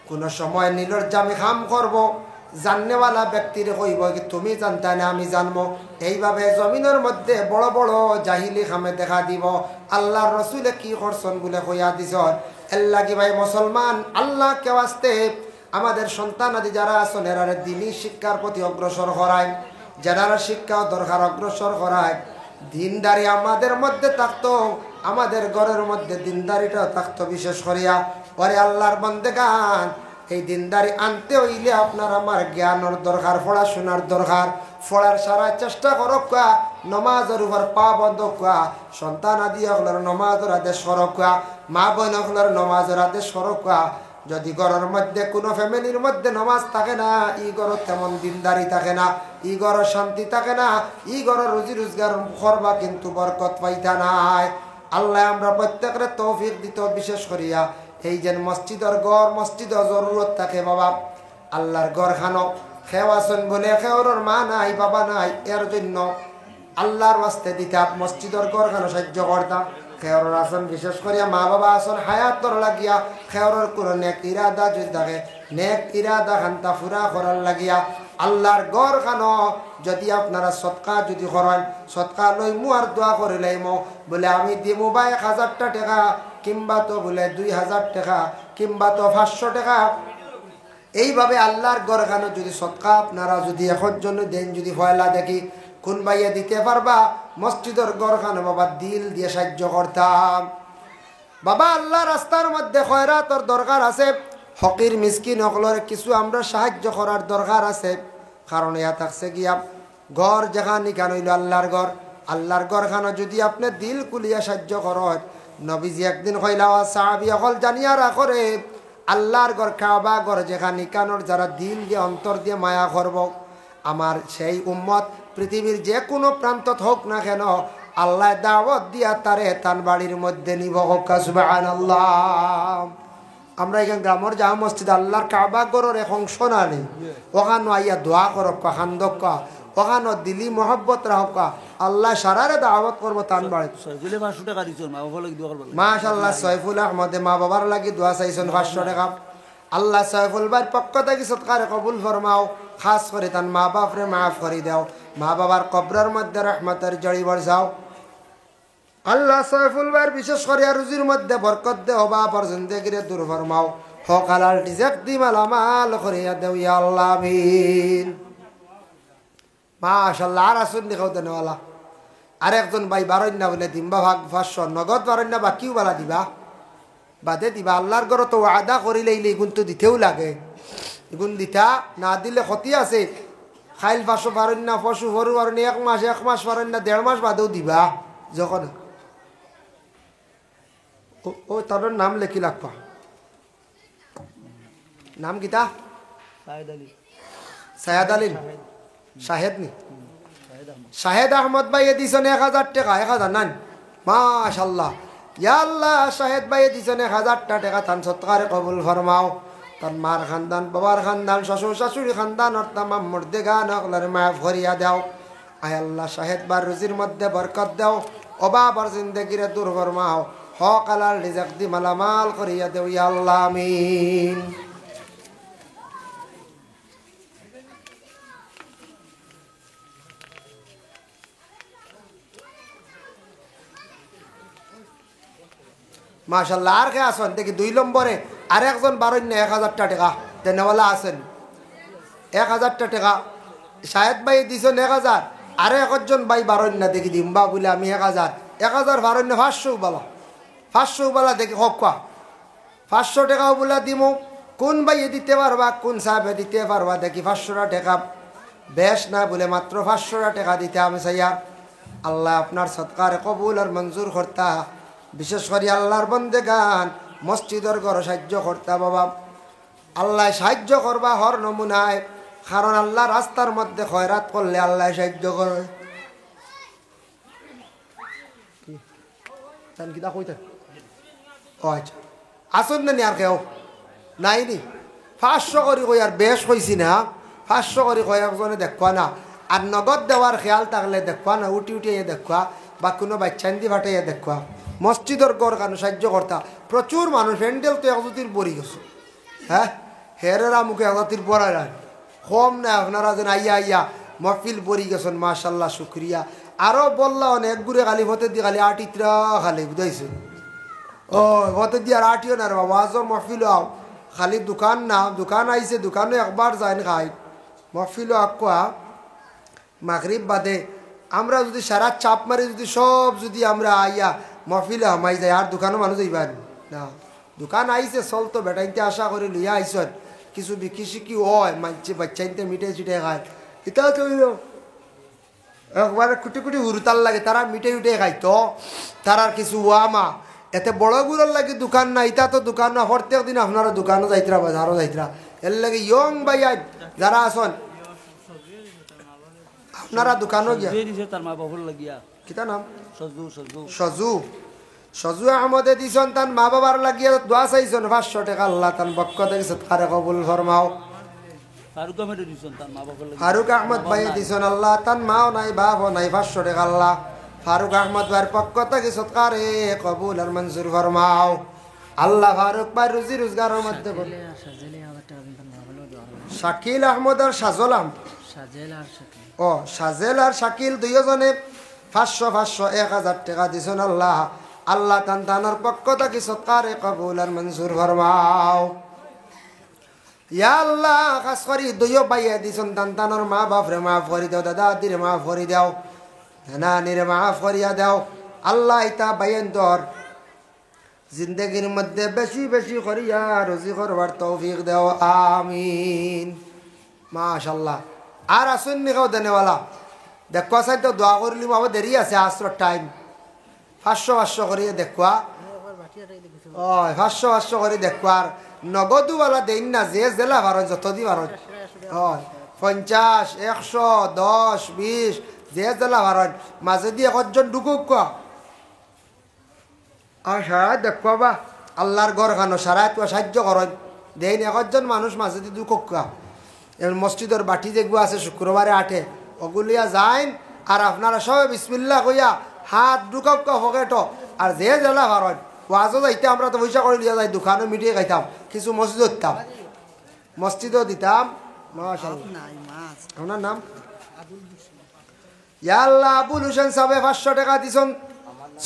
কোনো সময় নিলজ্জামি কাম করব, জাননেওয়ালা ব্যক্তির কইব কি তুমি জানতা না আমি জানবো। এইভাবে জমিনের মধ্যে বড় বড় জাহিলি খামে দেখা দিব। আল্লাহর রসুলে কি করছেন বলে কইয়া দিছ। এর লাগি ভাই মুসলমান, আল্লাহ কে আসতে আমাদের সন্তান আদি যারা আছেন এরা দিনই শিক্ষার প্রতি অগ্রসর করায়, যারা শিক্ষা দরকার অগ্রসর করায়। দিনদারি আমাদের মধ্যে থাকতো, আমাদের ঘরের মধ্যে দিনদারিটাও থাকতো বিশেষ করিয়া। পরে আল্লাহর বান্দেগান, এই দিনদারি আনতে হইলে আপনার আমার জ্ঞানের দরকার, পড়াশোনার দরকার। পড়ার সারা চেষ্টা করক, নমাজের উপর পা বন্ধ কোয়া, সন্তান আদি হকলের নমাজের আদেশ করক, মা বোন হকলের নমাজের আদেশ করক। যদি ঘরের মধ্যে কোনো ফ্যামিলির মধ্যে নমাজ থাকে না, ই ঘর তেমন দিনদারি থাকে না, ই ঘর শান্তি থাকে না, ই ঘর রুজি রোজগার করবা কিন্তু বরকত পাইতা নাই। আল্লাহ আমরা প্রত্যেকের তৌফিক দিত। বিশেষ করিয়া এই যে মসজিদের ঘর, মসজিদের জরুরত থাকে বাবা। আল্লাহর ঘর খানো খেওয়াছেন বলে খেওর মা নাই বাবা নাই, এর জন্য আল্লাহর ওয়াস্তে দিতাম মসজিদের ঘর খানো সাহায্য করতাম। খেওর আসন বিশেষ করিয়া মা বাবা আসন হায়াতর লাগিয়া খেওরের কোনো নেক ইরাদা যদি থাকে, নেক ইরাদা খান্তা ফুরা করার লাগিয়া আল্লাহর ঘর খানো যদি আপনারা সৎকা যদি করেন, সৎকা লইমু আর দোয়া করে লাইমো বলে আমি দিমু বা 1000 টাকা, কিংবা তো বলে 2000 টাকা, কিংবা তো 500 টাকা। এইভাবে আল্লাহর ঘর খানো যদি সৎকা আপনারা যদি এখন জন্য দেন, যদি ফয়লা দেখি কোন ভাইয়া দিতে পারবা মসজিদের ঘর খানো বাবা দিল দিয়ে সাহায্য করতাম বাবা। আল্লাহ রাস্তার মধ্যে খয়রাতর দরকার আছে, ফকির মিসকিন হকলের কিছু আমরা সাহায্য করার দরকার আছে। কারণ ইয়া থাকছে গিয়া ঘর যেখানে কেন হইল আল্লাহর ঘর, আল্লাহর ঘর খানো যদি আপনি দিল কুলিয়া সাহায্য করেন। নবীজি একদিন কইলা সাহাবী হল জানিয়া রাখরে আল্লাহর ঘর কাবা ঘর যেখানে কানোর যারা দিল দিয়ে অন্তর দিয়ে মায়া করব, আমার সেই উম্মত পৃথিবীর যে কোনো প্রান্তত হোক না কেন আল্লাহ দাওয়াত দিয়া তারে তান বাড়ির মধ্যে নিব। সুবহানাল্লাহ। আমরা এখানে গ্রামের জামা মসজিদ আল্লাহর কাবা ঘরের এক অংশ না নেই, ওখানে আইয়া দোয়া করক খান্দক, ওখানে দিলি মহব্বত রাখক, আল্লাহ সারারে দাওয়াত করবো তান বাড়ি। মাশাআল্লাহ সৈফুল আহমদে মা বাবার লাগি দোয়া চাইছেন 500 টাকা। আল্লাহ সৈফুল ভাইয়ের পক্ষ থেকে সৎকারে কবুল ফরমাও, খাস করে তান মা বাপরে মাফ করে দাও, মা বাবার কবরের মধ্যে রহমতের জড়ি বরসাও। আল্লাহ সৈফুল ভাইয়ের বিশেষ করে রুজির মধ্যে বরকত দেও, বাবার জিন্দেগিরে দূর ফরমাও, হক হালাল রিজক দি মালামাল করিয়া দেও ইয়া আল্লাহ আমিন। মাশাআল্লাহ। আর আসুন দেখাও দেনওয়ালা আর একজন ভাই বারণ্যা বলে দিম্বা ভাগ 500 নগদ বারণ্যা বাকিও বালা দিবা বাদে দিবা। আল্লাহর ঘর তো আদা করিলে এগুন তো দিতেও লাগে, এগুন দিতা না দিলে ক্ষতি আছে। খাইল 500 বারণ্যা পশু ভরু বারণ্যা 1 মাস বারণ্যা 1.5 মাস বাদেও দিবা। যখন ও তার নাম লেখি লাগবা, নাম কিতা? সায়েদ আলী শাহেদ নি? শাহেদ আহমদ ভাই দিছেন 1000 টাকা। 1000 নান মাশাআল্লাহ। ইয়া আল্লাহ শাহেদ ভাই দিছেন 1000 টাকা, তান সৎকারে কবুল ফরমাও। তার মার খানদান, বাবার খানদান, শ্বশুর শাশুড়ি খানদান আর তামাম মুর্দেগান হকলের মাফ করিয়া দাও। আয় আল্লাহ শাহেদ বার রুজির মধ্যে বরকত দাও, অবাবার জিন্দেগিরে দূর ফরমাও, হক হালাল রিজক দি মালামাল করিয়া দেও ইয়া আল্লাহ আমিন। মাশাআল্লাহ। আর কে আসেন দেখি 2 নম্বরে আর একজন বারণ্য 1000 টাকা দেনেওয়ালা আছেন। 1000 টাকা শাহেদ ভাই দিছেন 1000, আর একজন ভাই বারণ্য দেখি দিম্বা বলে আমি 1000 বারণ্য 500 বালা 500 বালা দেখি হকা 500 টাকাও বলে দিমু। কোন ভাই দিতে পারবা, কোন সাহেবে দিতে পারবা দেখি 500 টাকা বেশ না বলে মাত্র 500 টাকা দিতে আমি চাইয়া। আল্লাহ আপনার সৎকারে কবুল আর মঞ্জুর করতা। বিশেষ করে আল্লাহর বন্দেগান মসজিদের ঘর সাহায্য করতা বাবা। আল্লাহ সাহায্য করবা হর নমুনায়, কারণ আল্লাহ রাস্তার মধ্যে খয়রাত করলে আল্লাহ সাহায্য করে। ও আচ্ছা আসুন না নি আর কেউ নাই নি 500 করে কই আর বেশ কইছি না 500 করে কই একজনে দেখবা না আর নগদ দেওয়ার খেয়াল থাকলে দেখবা না উঠি উঠিয়ে দেখবা বা কোনো বাচ্চান্দি ফাটাইয়া দেখবা মসজিদের গড় কারণ সাহায্য করতা প্রচুর মানুষ হ্যান্ডেল তো একজতির পরি গেছে হ্যাঁ হেরেরা মুখে একজতির পড়ায় না কম না আপনারা যেন আইয়া আইয়া মহফিল পরি গেছেন মাশাল্লাহ শুক্রিয়া আরও বললা অনেক ঘুরে খালি হতে দিয়ে খালি আটিত্রা খালি বুঝাইছে ও হতে দিয়ে আর আটিও না রে বাবা আজও মহফিল আও খালি দোকান না দোকান আইছে দোকানে একবার যায় না খাই মহফিল আকুয়া মাগরিব বাদে আমরা যদি সারা চাপ মারি যদি সব যদি আমরা আইয়া মহফিলে হামাই যাই আর দোকানও মানুষ যাইবার না দোকান আইছে চল তো বেটাইতে আশা করে লইয়া আইসন কিছু বিকি শিকি হয় মানছে বাচ্চাইতে মিঠে চিঠে খায় এটা তো একবারে কুটি কুটি হুরতাল লাগে তারা মিঠে উঠে খায় তো তারার কিছু ওয়ামা এতে বড়গুলোর লাগে দোকান না এটা তো দোকান না প্রত্যেক দিন আপনারা দোকানও যাইতরা বাজারও যাইতরা এর লাগে ইয়ং ভাইয়া যারা আসন আপনারা দোকানও গিয়া তার মা বাবুর লাগিয়া কিতা নাম সজু সজু সজু সজু আহমদে দিছন তান মা বাবার লাগিয়া দোয়া চাইছন 500 টাকা আল্লাহ তান পক্ষ থেকে সৎকারে কবুল ফরমাও ফারুক আহমেদ দিছন তার মা বাবুর লাগিয়া ফারুক আহমদ ভাই দিছন আল্লাহ তান মাও নাই বাপও নাই 500 টাকা আল্লাহ ফারুক আহমদ ভাইয়ের পক্ষ থেকে সৎকারে কবুল আর মঞ্জুর ফরমাও আল্লাহ ফারুক ভাই রুজি রোজগারের মধ্যে শাকিল আহমদ আর সাজল আহমদ ও সাজেল আর শাকিল দুইজনে 500 1000 টাকা দিছেন আল্লাহ আল্লাহ তান তানোর পক্ষ থেকে সৎকারে কবুল আর মঞ্জুর ফরমাও ইয়া আল্লাহ খাস করি দুইও বাইয়া দিছেন তান তানোর মা বাপরে মাফ করি দাও দাদা দিরে মাফ করি দাও নানিরে মাফ করিয়া দাও আল্লাহ ইতা বাইন তোর জিন্দগির মধ্যে বেশি বেশি করিয়া রুজি করবার তৌফিক দাও আমিন মাশাআল্লাহ আর আসুন নি খাও দেনেওয়ালা দেখবা চাই তো দোয়া করলি আমার দেরি আছে আসর টাইম 500 করিয়ে দেখবা ও 500 করে দেখবা আর নগদুওয়ালা দেন না যে জেলা ভারত যত দি ভারত হয় 50 100 10 20 যে জেলা ভারত মাঝে দিয়ে একজন ঢুকুক আর সারা দেখবা বা আল্লাহর ঘর খানো সারা তো সাহায্য করেন দেন একজন মানুষ মাঝে দিয়ে ঢুকুক মসজিদের বাটি যেগুলো আছে শুক্রবারে 8 ওগুলিয়া যাইন আর আপনারা সবাই বিসমিল্লাহ কইয়া হাত ঢুকাও পকেট আর যে জেলা ভারত ওয়াজও যাইতে আমরা তো পয়সা করে লিয়া যাই দোকানও মিটিয়ে খাইতাম কিছু মসজিদও দিতাম মসজিদও দিতাম আপনার নাম ইয়া আল্লাহ আবুল হোসেন সাহেব 500 টাকা দিছেন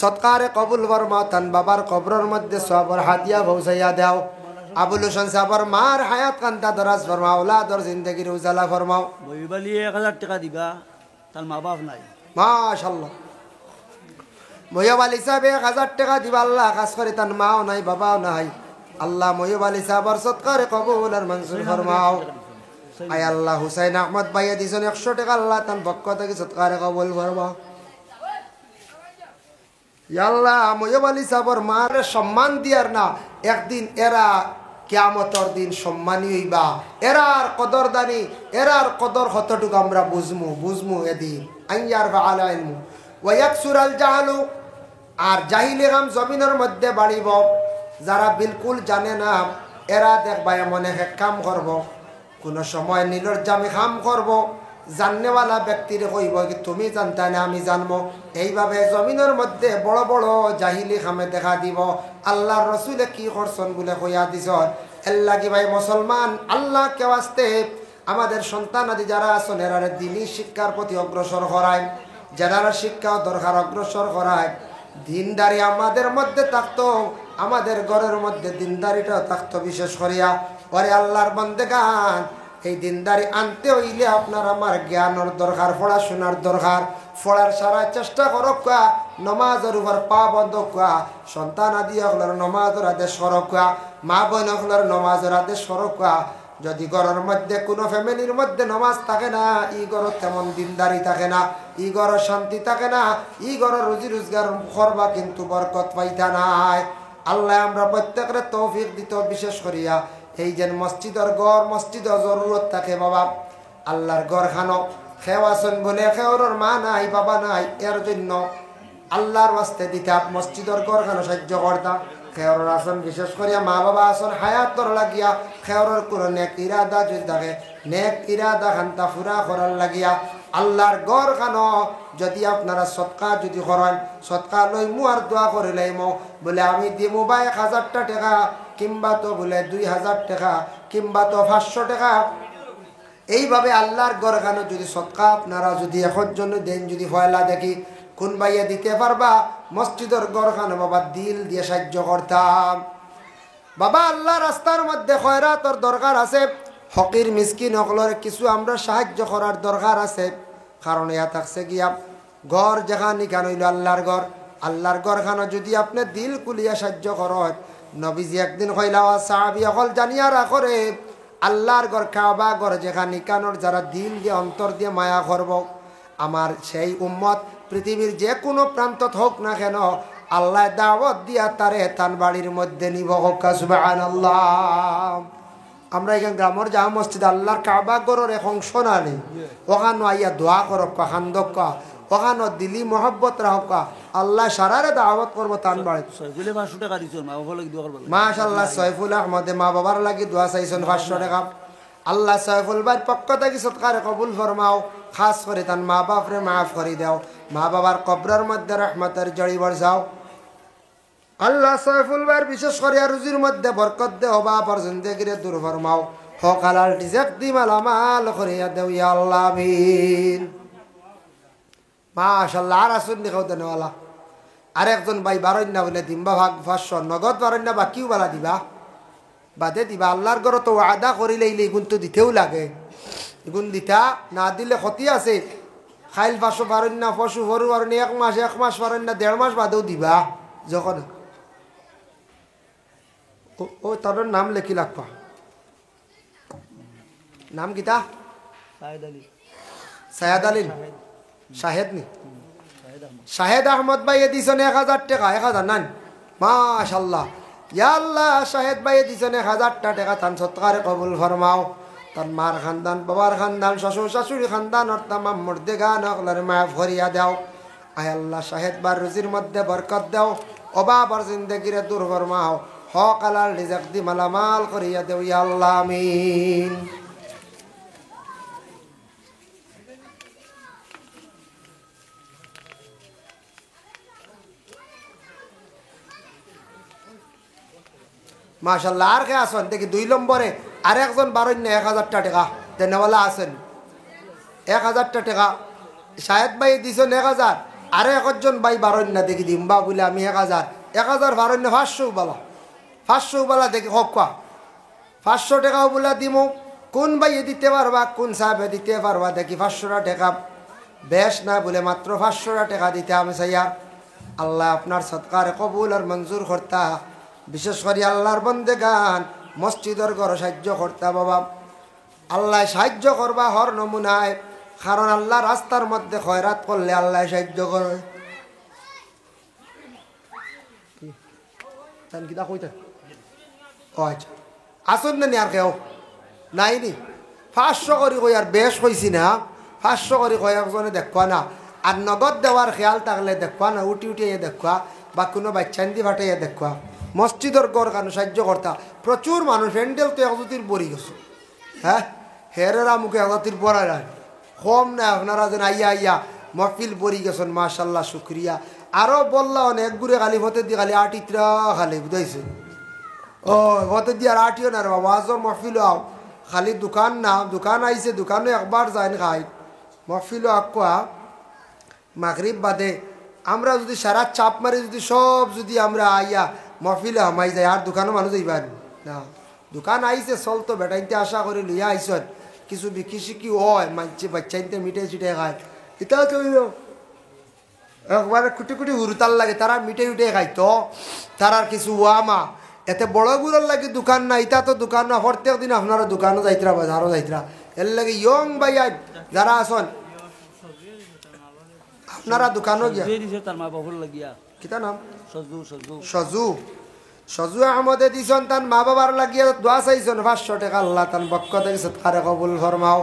সৎকারে কবুল ফরমাও তান বাবার কবরের মধ্যে সবর হাদিয়া পৌঁছাইয়া দাও আবুল হোসেন সাহেবের মার হায়াত কান্তা দরাজ ফরমাও ওলাদর জিন্দগির উজালা ফরমাও বইবালি 1000 টাকা দিবা তার মা বাপ নাই মাশাআল্লাহ ময়ব আলী সাহেব 1000 টাকা দিবা আল্লাহ খাস করে তার মাও নাই বাবাও নাই আল্লাহ ময়ব আলী সাহেবের সৎকারে কবুল আর মঞ্জুর ফরমাও আয় আল্লাহ হুসাইন আহমদ ভাইয়া দিছেন 100 টাকা আল্লাহ তার পক্ষ থেকে সৎকারে কবুল ফরমাও আল্লাহ ময়ব আলী সাহেবের মার সম্মান দিয়ার না একদিন এরা কিয়ামতের দিন সম্মানী হইবা এরার কদর দানি এরার কদর কতটুকু আমরা বুঝমু এদিন আইয়ার ফাআলা ইলমু ওয়া ইয়াকসুরাল জাহলু আর জাহিলি গাম জমিনের মধ্যে বাড়িব যারা বিলকুল জানে না এরা দেখবা মনে এক কাম করব কোন সময় নীলর জামি কাম করব জাননেওয়ালা ব্যক্তির কইব কি তুমি জানতা না আমি জানবো এইভাবে জমিনের মধ্যে বড় বড় জাহিলি খামে দেখা দিব আল্লাহর রসুলে কি করছেন বলে কইয়া দিছন এর লাগি ভাই মুসলমান আল্লাহ কে ওয়াস্তে আমাদের সন্তান আদি যারা আছেন এরা দ্বীনি শিক্ষার প্রতি অগ্রসর করায় যারা শিক্ষা দরকার অগ্রসর করায় দিনদারি আমাদের মধ্যে থাকতো আমাদের ঘরের মধ্যে দিনদারিটা থাকতো বিশেষ করিয়া পরে আল্লাহর বান্দেগান এই দিনদারি আনতে হইলে আপনার আমার জ্ঞানের দরকার পড়াশোনার দরকার পড়ার সারা চেষ্টা করক নমাজের উপর পা বন্ধ সন্তান আদি হলার নমাজের আদেশ করক মা বোন হলার নমাজের আদেশ করক যদি ঘরের মধ্যে কোনো ফ্যামিলির মধ্যে নমাজ থাকে না ই ঘর তেমন দিনদারি থাকে না ই ঘর শান্তি থাকে না ই ঘর রুজি রোজগার করবা কিন্তু বরকত পাইতা নাই আল্লাহ আমরা প্রত্যেকের তৌফিক দিত বিশেষ করিয়া এই যে মসজিদের ঘর মসজিদের জরুরত থাকে বাবা আল্লাহর ঘর খানো খেওয়াছেন বলে খেওর মা নাই বাবা নাই এর জন্য আল্লাহর ওয়াস্তে দিতে মসজিদের ঘর খানো সাহায্য করতা খেয়রের আসন বিশেষ করিয়া মা বাবা আসন হায়াতর লাগিয়া খেয়রের কোনো নেক ইরাদা যদি থাকে নেক ইরাদা খান্তা ফুরা করার লাগিয়া আল্লাহর গড় খানো যদি আপনারা সৎকা যদি করেন সৎকা লই মু আর দোয়া করে লাইমো বলে আমি দিমু বা 1000 টাকা কিংবা তো বলে 2000 টাকা কিংবা তো 500 টাকা এইভাবে আল্লাহর গড় খানো যদি সৎকা আপনারা যদি এখন জন্য দেন যদি ফয়লা দেখি কোন ভাইয়া দিতে পারবা মসজিদের গড় খানো বাবা দিল দিয়ে সাহায্য করতাম বাবা আল্লাহ রাস্তার মধ্যে খয়রাতর দরকার আছে ফকির মিসকিন সকলের কিছু আমরা সাহায্য করার দরকার আছে কারণ ইয়া থাকছে গিয়া ঘর যেখানে কেন হইল আল্লাহর ঘর খানো যদি আপনি দিল কুলিয়া সাহায্য করেন নবীজি একদিন কইলা সাহাবী সকল জানিয়া রাখরে আল্লাহর ঘর কাবা ঘর যেখানে কানোর যারা দিল দিয়ে অন্তর দিয়ে মায়া করব আমার সেই উম্মত পৃথিবীর যে কোনো প্রান্তত হোক না কেন আল্লাহ দাওয়াত দিয়া তারে তান বাড়ির মধ্যে নিব সুবহানাল্লাহ আমরা এখানে গ্রামের জামা মসজিদ আল্লাহর কাবা ঘরের এক অংশ না নেই ওখানে আইয়া দোয়া করক খান্দক ওখানে দিলি মহব্বত রাখক আল্লাহ সারারে দাওয়াত করবো তান বাড়ি মাশাআল্লাহ সৈফুল আহমদে মা বাবার লাগি দোয়া চাইছেন 500 টাকা আল্লাহ সৈফুল ভাইয়ের পক্ষ থেকে সৎকারে কবুল ফরমাও খাস করে তান মা বাপরে মাফ করে দাও মা বাবার কবরের মধ্যে রহমতের জড়ি বর্ষাও আল্লাহ সৈফুল ভাইয়ের বিশেষ করে রুজির মধ্যে বরকত দেও বাবার জিন্দেগিরে দূর ফরমাও হক হালাল রিজক দি মালামাল করিয়া দেও ইয়া আল্লাহ আমিন মাশাআল্লাহ আর আসুন দেখাও দেনওয়ালা আরেকজন ভাই বারণ্যা বলে দিম্বা ভাগ 500 নগদ বারণ্যা বাকিও বালা দিবা বাদে দিবা আল্লাহর ঘর তো ওয়াদা করিলে এগুন তো দিতেও লাগে এগুন দিতা না দিলে ক্ষতি আছে খাইল 500 বারণ্যা পশু ভরু বারণ্যা 1 মাস বারণ্যা 1.5 মাস বাদেও দিবা যখন ও তার নাম লেখি লাগবা নাম কিতা সায়েদ আলী শাহেদ নি শাহেদ আহমদ ভাই দিছেন 1000 টাকা 1000 নান মাশাআল্লাহ ইয়া আল্লাহ শাহেদ ভাই দিছেন 1000 টাকা তান সৎকারে কবুল ফরমাও তার মার খানদান বাবার খানদান শ্বশুর শাশুড়ি খানদান আর তামাম মুর্দেগান সকলের মাফ করিয়া দাও আয় আল্লাহ শাহেদ বার রুজির মধ্যে বরকত দাও অবাবর জিন্দেগিরে দূর ফরমাও হক হালাল রিজক দি মালামাল করিয়া দেও ইয়া আল্লাহ আমিন মাশাআল্লাহ আর কে আসেন দেখি 2 নম্বরে আরেকজন বারণ্য 1000 টাকা দেনওয়ালা আছেন 1000 টাকা শাহেদ ভাই দিছেন 1000 আরে একজন ভাই বারণ্য দেখি দিমবা বলে আমি 1000 বারণ্য 500 বালা দেখি হকা 500 টাকাও বলে দিমু কোন ভাই দিতে পারবা কোন সাহেবে দিতে পারবা দেখি 500 টাকা বেশ না বলে মাত্র 500 টাকা দিতে আমি চাইয়া আল্লাহ আপনার সৎকারে কবুল আর মঞ্জুর করতা বিশেষ করে আল্লাহর বন্দেগান মসজিদের ঘর সাহায্য করতা বাবা আল্লাহ সাহায্য করবা হর নমুনায় কারণ আল্লাহ রাস্তার মধ্যে খয়রাত করলে আল্লাহ সাহায্য করে আচ্ছা আসুন না নি আর কেউ নাই নি 500 করে কই আর বেশ কইছি না 500 করে কয় একজনে দেখবা না আর নগদ দেওয়ার খেয়াল থাকলে দেখবা না উঠি দেখবা বা কোনো বাচ্চান্দি ফাটাইয়া দেখবা মসজিদের গড় কারণ সাহায্য করতা প্রচুর মানুষ হ্যান্ডেল তো একজতির পরি গেছে হ্যাঁ হেরেরা মুখে একজতির পড়ায় না কম না আপনারা যেন আইয়া মহফিল পরি গেছেন মাশাল্লাহ শুক্রিয়া আরও বললা অনেক ঘুরে খালি হতে দিয়ে খালি আটিত্রা খালি বুঝাইছে ও হতে দিয়ে আর আটিও না রে বাবা আজও মহফিল আও খালি দোকান না দোকান আইছে দোকানে একবার যায় না খাই মহফিল আকুয়া মাগরিব বাদে আমরা যদি সারা চাপ মারি যদি সব যদি আমরা আইয়া মহফিলে হামাই যায় আর দোকানও মানুষ যাইবার না দোকান আইছে চল তো বেটাইতে আশা করে লইয়া আইসন কিছু বিকি শিকি হয় মানছে বাচ্চাইতে মিঠাই চিঠাই খায় এটা তো একবারে কুটি কুটি হুরতাল লাগে তারা মিঠাই উঠে খায় তো তারার কিছু ওয়ামা এতে বড় গুলোর লাগে দোকান না এটা তো দোকান না প্রত্যেক দিন আপনারা দোকানও যাইতরা বাজারও যাইতরা এর লাগে ইয়ং ভাইয়া যারা আসন আপনারা দোকানও গিয়া কিতা নাম সজু আহমদে দিছন তান মা বাবার লাগিয়া দোয়া চাইছন 500 টাকা আল্লাহ তান পক্ষ থেকে সৎকারে কবুল ফরমাও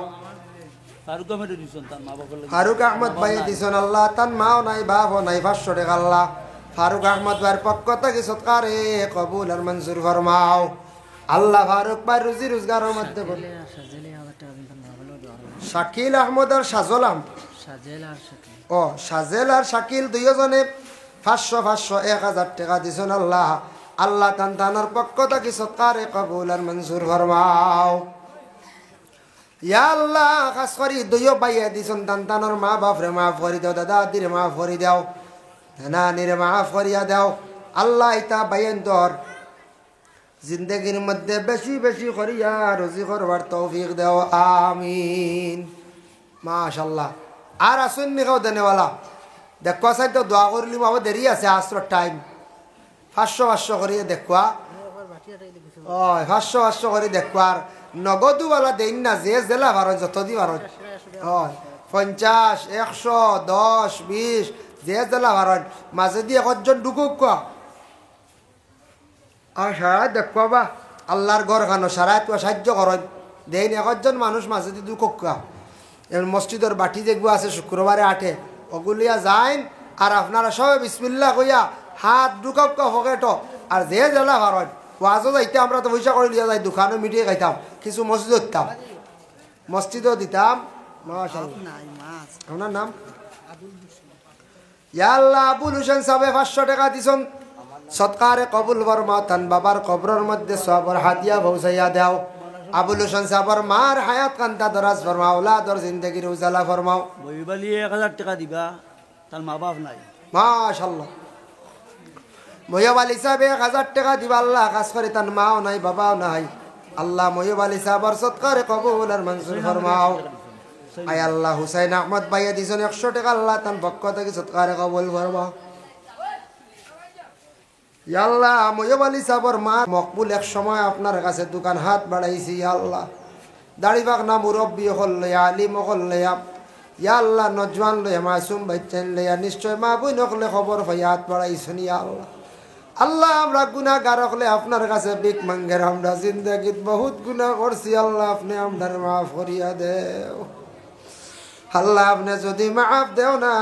ফারুক আহমদ ভাই দিছন আল্লাহ তান মাও নাই বাপও নাই 500 টাকা আল্লাহ ফারুক আহমদ ভাইয়ের পক্ষ থেকে সৎকারে কবুল আর মঞ্জুর ফরমাও। আল্লাহ ফারুক ভাই রুজি রোজগারের মধ্যে শাকিল আহমদ আর সাজল আহমদ, ও সাজেল আর শাকিল দুইজনে 500 1000 টাকা দিছেন। আল্লাহ আল্লাহ তান্তানোর পক্ষ থেকে সৎকারে কবুল আর মঞ্জুর ফরমাও। ইয়া আল্লাহ খাস করি দুইও বাইয়া দিছেন তান্তানোর মা বাপরে মাফ করি দাও, দাদা দিরে মাফ করি দাও, নানিরে মাফ করিয়া দাও। আল্লাহ ইতা বাইন তোর জিন্দগির মধ্যে বেশি বেশি করিয়া রুজি করবার তৌফিক দাও, আমিন। মাশাআল্লাহ। আর আসুন নি খাও দেনেওয়ালা দেখো সাইড তো দোয়া করলি বাবা দেরি আছে আসর টাইম 500 করিয়ে দেখবা, ও 500 করে দেখবা। আর নগদুওয়ালা দেন না, যে জেলা ভারত যত দি ভারত 50 100 10 20 যে জেলা ভারত মাঝে দিয়ে একজন ঢুকুক আর সারা দেখবা বা আল্লাহর ঘর খানো সারা তো সাহায্য করেন দেন একজন মানুষ মাঝে দিয়ে ঢুকুক। মসজিদের বাটি যেগুলো আছে শুক্রবারে 8 ওগুলিয়া যাইন আর আপনারা সবাই বিসমিল্লাহ কইয়া হাত ঢুকাও পকেট। আর যে জেলা ভারত ওয়াজও যাইতে আমরা তো পয়সা করে লিয়া যাই, দোকানে মিটিয়ে খাইতাম, কিছু মসজিদও দিতাম, মসজিদও দিতাম। আপনার নাম? ইয়া আল্লাহ আবুল হোসেন সাহেব 500 টাকা দিছেন সৎকারে কবুল ফরমাও। তান বাবার কবরের মধ্যে সবর হাতিয়া পৌঁছাইয়া দাও। আবুল হোসেন সাহেবের মার হায়াত কান্তা দরাজ ফরমাও, ওলাদর জিন্দেগির উজালা ফরমাও। বইবালি 1000 টাকা দিবা, তার মা বাপ নাই। মাশাআল্লাহ। ময়ব আলী সাহেব 1000 টাকা দিবা। আল্লাহ খাস করে তার মাও নাই বাবাও নাই। আল্লাহ ময়ব আলী সাহেবের সৎকারে কবুল আর মঞ্জুর ফরমাও। আয় আল্লাহ হুসাইন আহমদ ভাইয়া দিছেন 100 টাকা। আল্লাহ তার পক্ষ থেকে সৎকারে কবুল ফরমাও। ইয়া আল্লাহ ময়ব আলী সাহেবের মা মকবুল এক সময় আপনার কাছে দোকান হাত বাড়াইছি। ইয়া আল্লাহ দাড়ি বাগনা মুরব্বী হল লইয়া আলিম হল লইয়া, ইয়া আল্লাহ নজওয়ান লইয়া মাসুম বাচ্চান লইয়া নিশ্চয় মা বই নকলে খবর পাই হাত বাড়াইছেন। ইয়া আল্লাহ আল্লাহ আমরা গুনাহগার হলে আপনার কাছে ভিক মাঙ্গের, আমরা জিন্দগিত বহুত গুনাহ করছি। আল্লাহ আপনি আমাদের মাফ করিয়া দেও। আল্লাহ আপনি যদি মাফ দেও না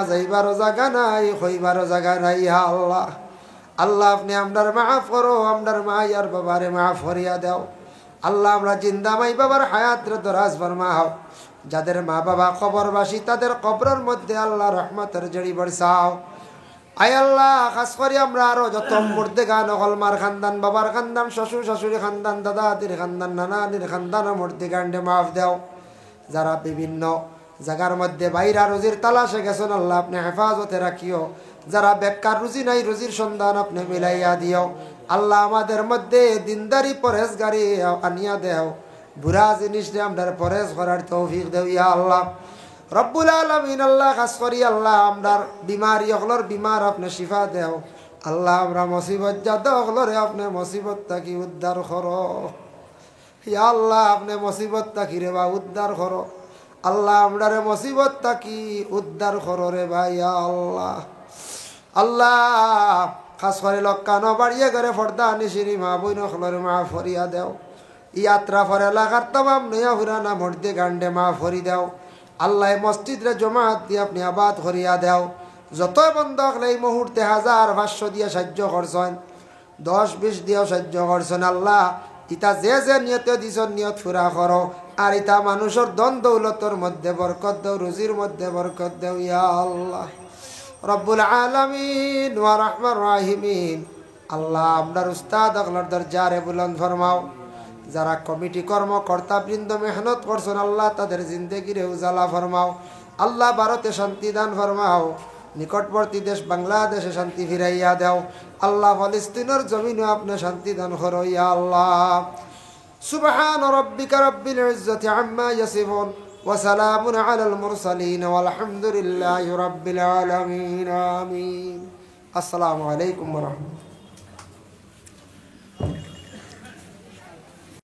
যাইবারও জায়গা নাই, হইবারও জায়গা নাই। ইয়া আল্লাহ আল্লাহ আপনি আমরার মাফ করো, আমরার মা আর বাবারে মাফ করিয়া দেও। আল্লাহ আমরা জিন্দা মাই বাবার হায়াতের দরাজ ফরমাও। যাদের মা বাবা কবরবাসী তাদের কবরের মধ্যে আল্লাহ রহমতের জড়ি বর্ষাও। আয় আল্লাহ খাস করি আমরা আরো যত মুর্দে গান হলমার খানদান, বাবার খানদান, শ্বশুর শাশুড়ি খানদান, দাদা দাদির খানদান, নানাদির খানদান মুর্দে গান্ডে মাফ দেও। যারা বিভিন্ন জায়গার মধ্যে বাইরা রুজির তালাশে গেছেন আল্লাহ আপনি হেফাজতে রাখিও। যারা বেকার রুজি নাই রুজির সন্ধান আপনি মিলাইয়া দিও। আল্লাহ আমাদের মধ্যে দিনদারি পরেজগারি আনিয়া দেও। বুড়া জিনিস দিয়ে আমরা পরেজ করার তৌফিক দেও। ইয়া আল্লাহ রব্বুল আলামিন আল্লাহ খাস করি আল্লাহ আমরার বিমারি অগলর বিমার আপনি শিফা দেও। আল্লাহ আমরা মুসিবত যাদ অগলরে আপনি মুসিবত থাকি উদ্ধার করো। ইয়া আল্লাহ আপনি মুসিবত থাকি রে বা উদ্ধার করো। আল্লাহ আমরারে মুসিবত থাকি উদ্ধার করো রে ভাই। ইয়া আল্লাহ আল্লাহ খাস করে লক্কানো বাড়িয়ে করে ফর্দা নিশিরি মা বই নখলরে মা ফরিয়া দেও। ইয়াত্রা ফর এলাকার তমাম নয়া হুরানা মর্দে গান্ডে মা ফরি দেও। আল্লাহ মসজিদ রে জমাত দিয়ে আপনি আবাদ করিয়া দেও। যত বন্ধ হলে এই মুহূর্তে 1500 দিয়ে সাহায্য করছেন, 10-20 দিয়েও সাহায্য করছেন। আল্লাহ ইতা যে যে নিয়তে দিছ নিয়ত ফুরা করো। আর ইতা মানুষের দন দৌলতর মধ্যে বরকত দেও, রুজির মধ্যে বরকত দেও। ইয়া আল্লাহ রব্বুল আলামিন ওয়া রাহমান রাহিমিন আল্লাহ আমরার উস্তাদ আকলার দরজারে বুলন্দ ফরমাও। যারা কমিটি কর্মকর্তা বৃন্দ মেহনত করছেন আল্লাহ তাদের জিন্দেগিরে উজালা ফরমাও। আল্লাহ ভারতে শান্তি দান ফরমাও। নিকটবর্তী দেশ বাংলাদেশে শান্তি ফিরাইয়া দেও। আল্লাহ ফলিস্তিনের জমিনে আপনি শান্তি দান করো। ইয়া আল্লাহ সুবহান রাব্বিকা রাব্বিল ইজ্জাতি আম্মা ইয়াসিফুন ওয়া সালামুন আলাল মুরসালিন ওয়ালহামদুলিল্লাহি রাব্বিল আলামিন। আমিন। আসসালামু আলাইকুম ওয়া রাহমাতুল্লাহ।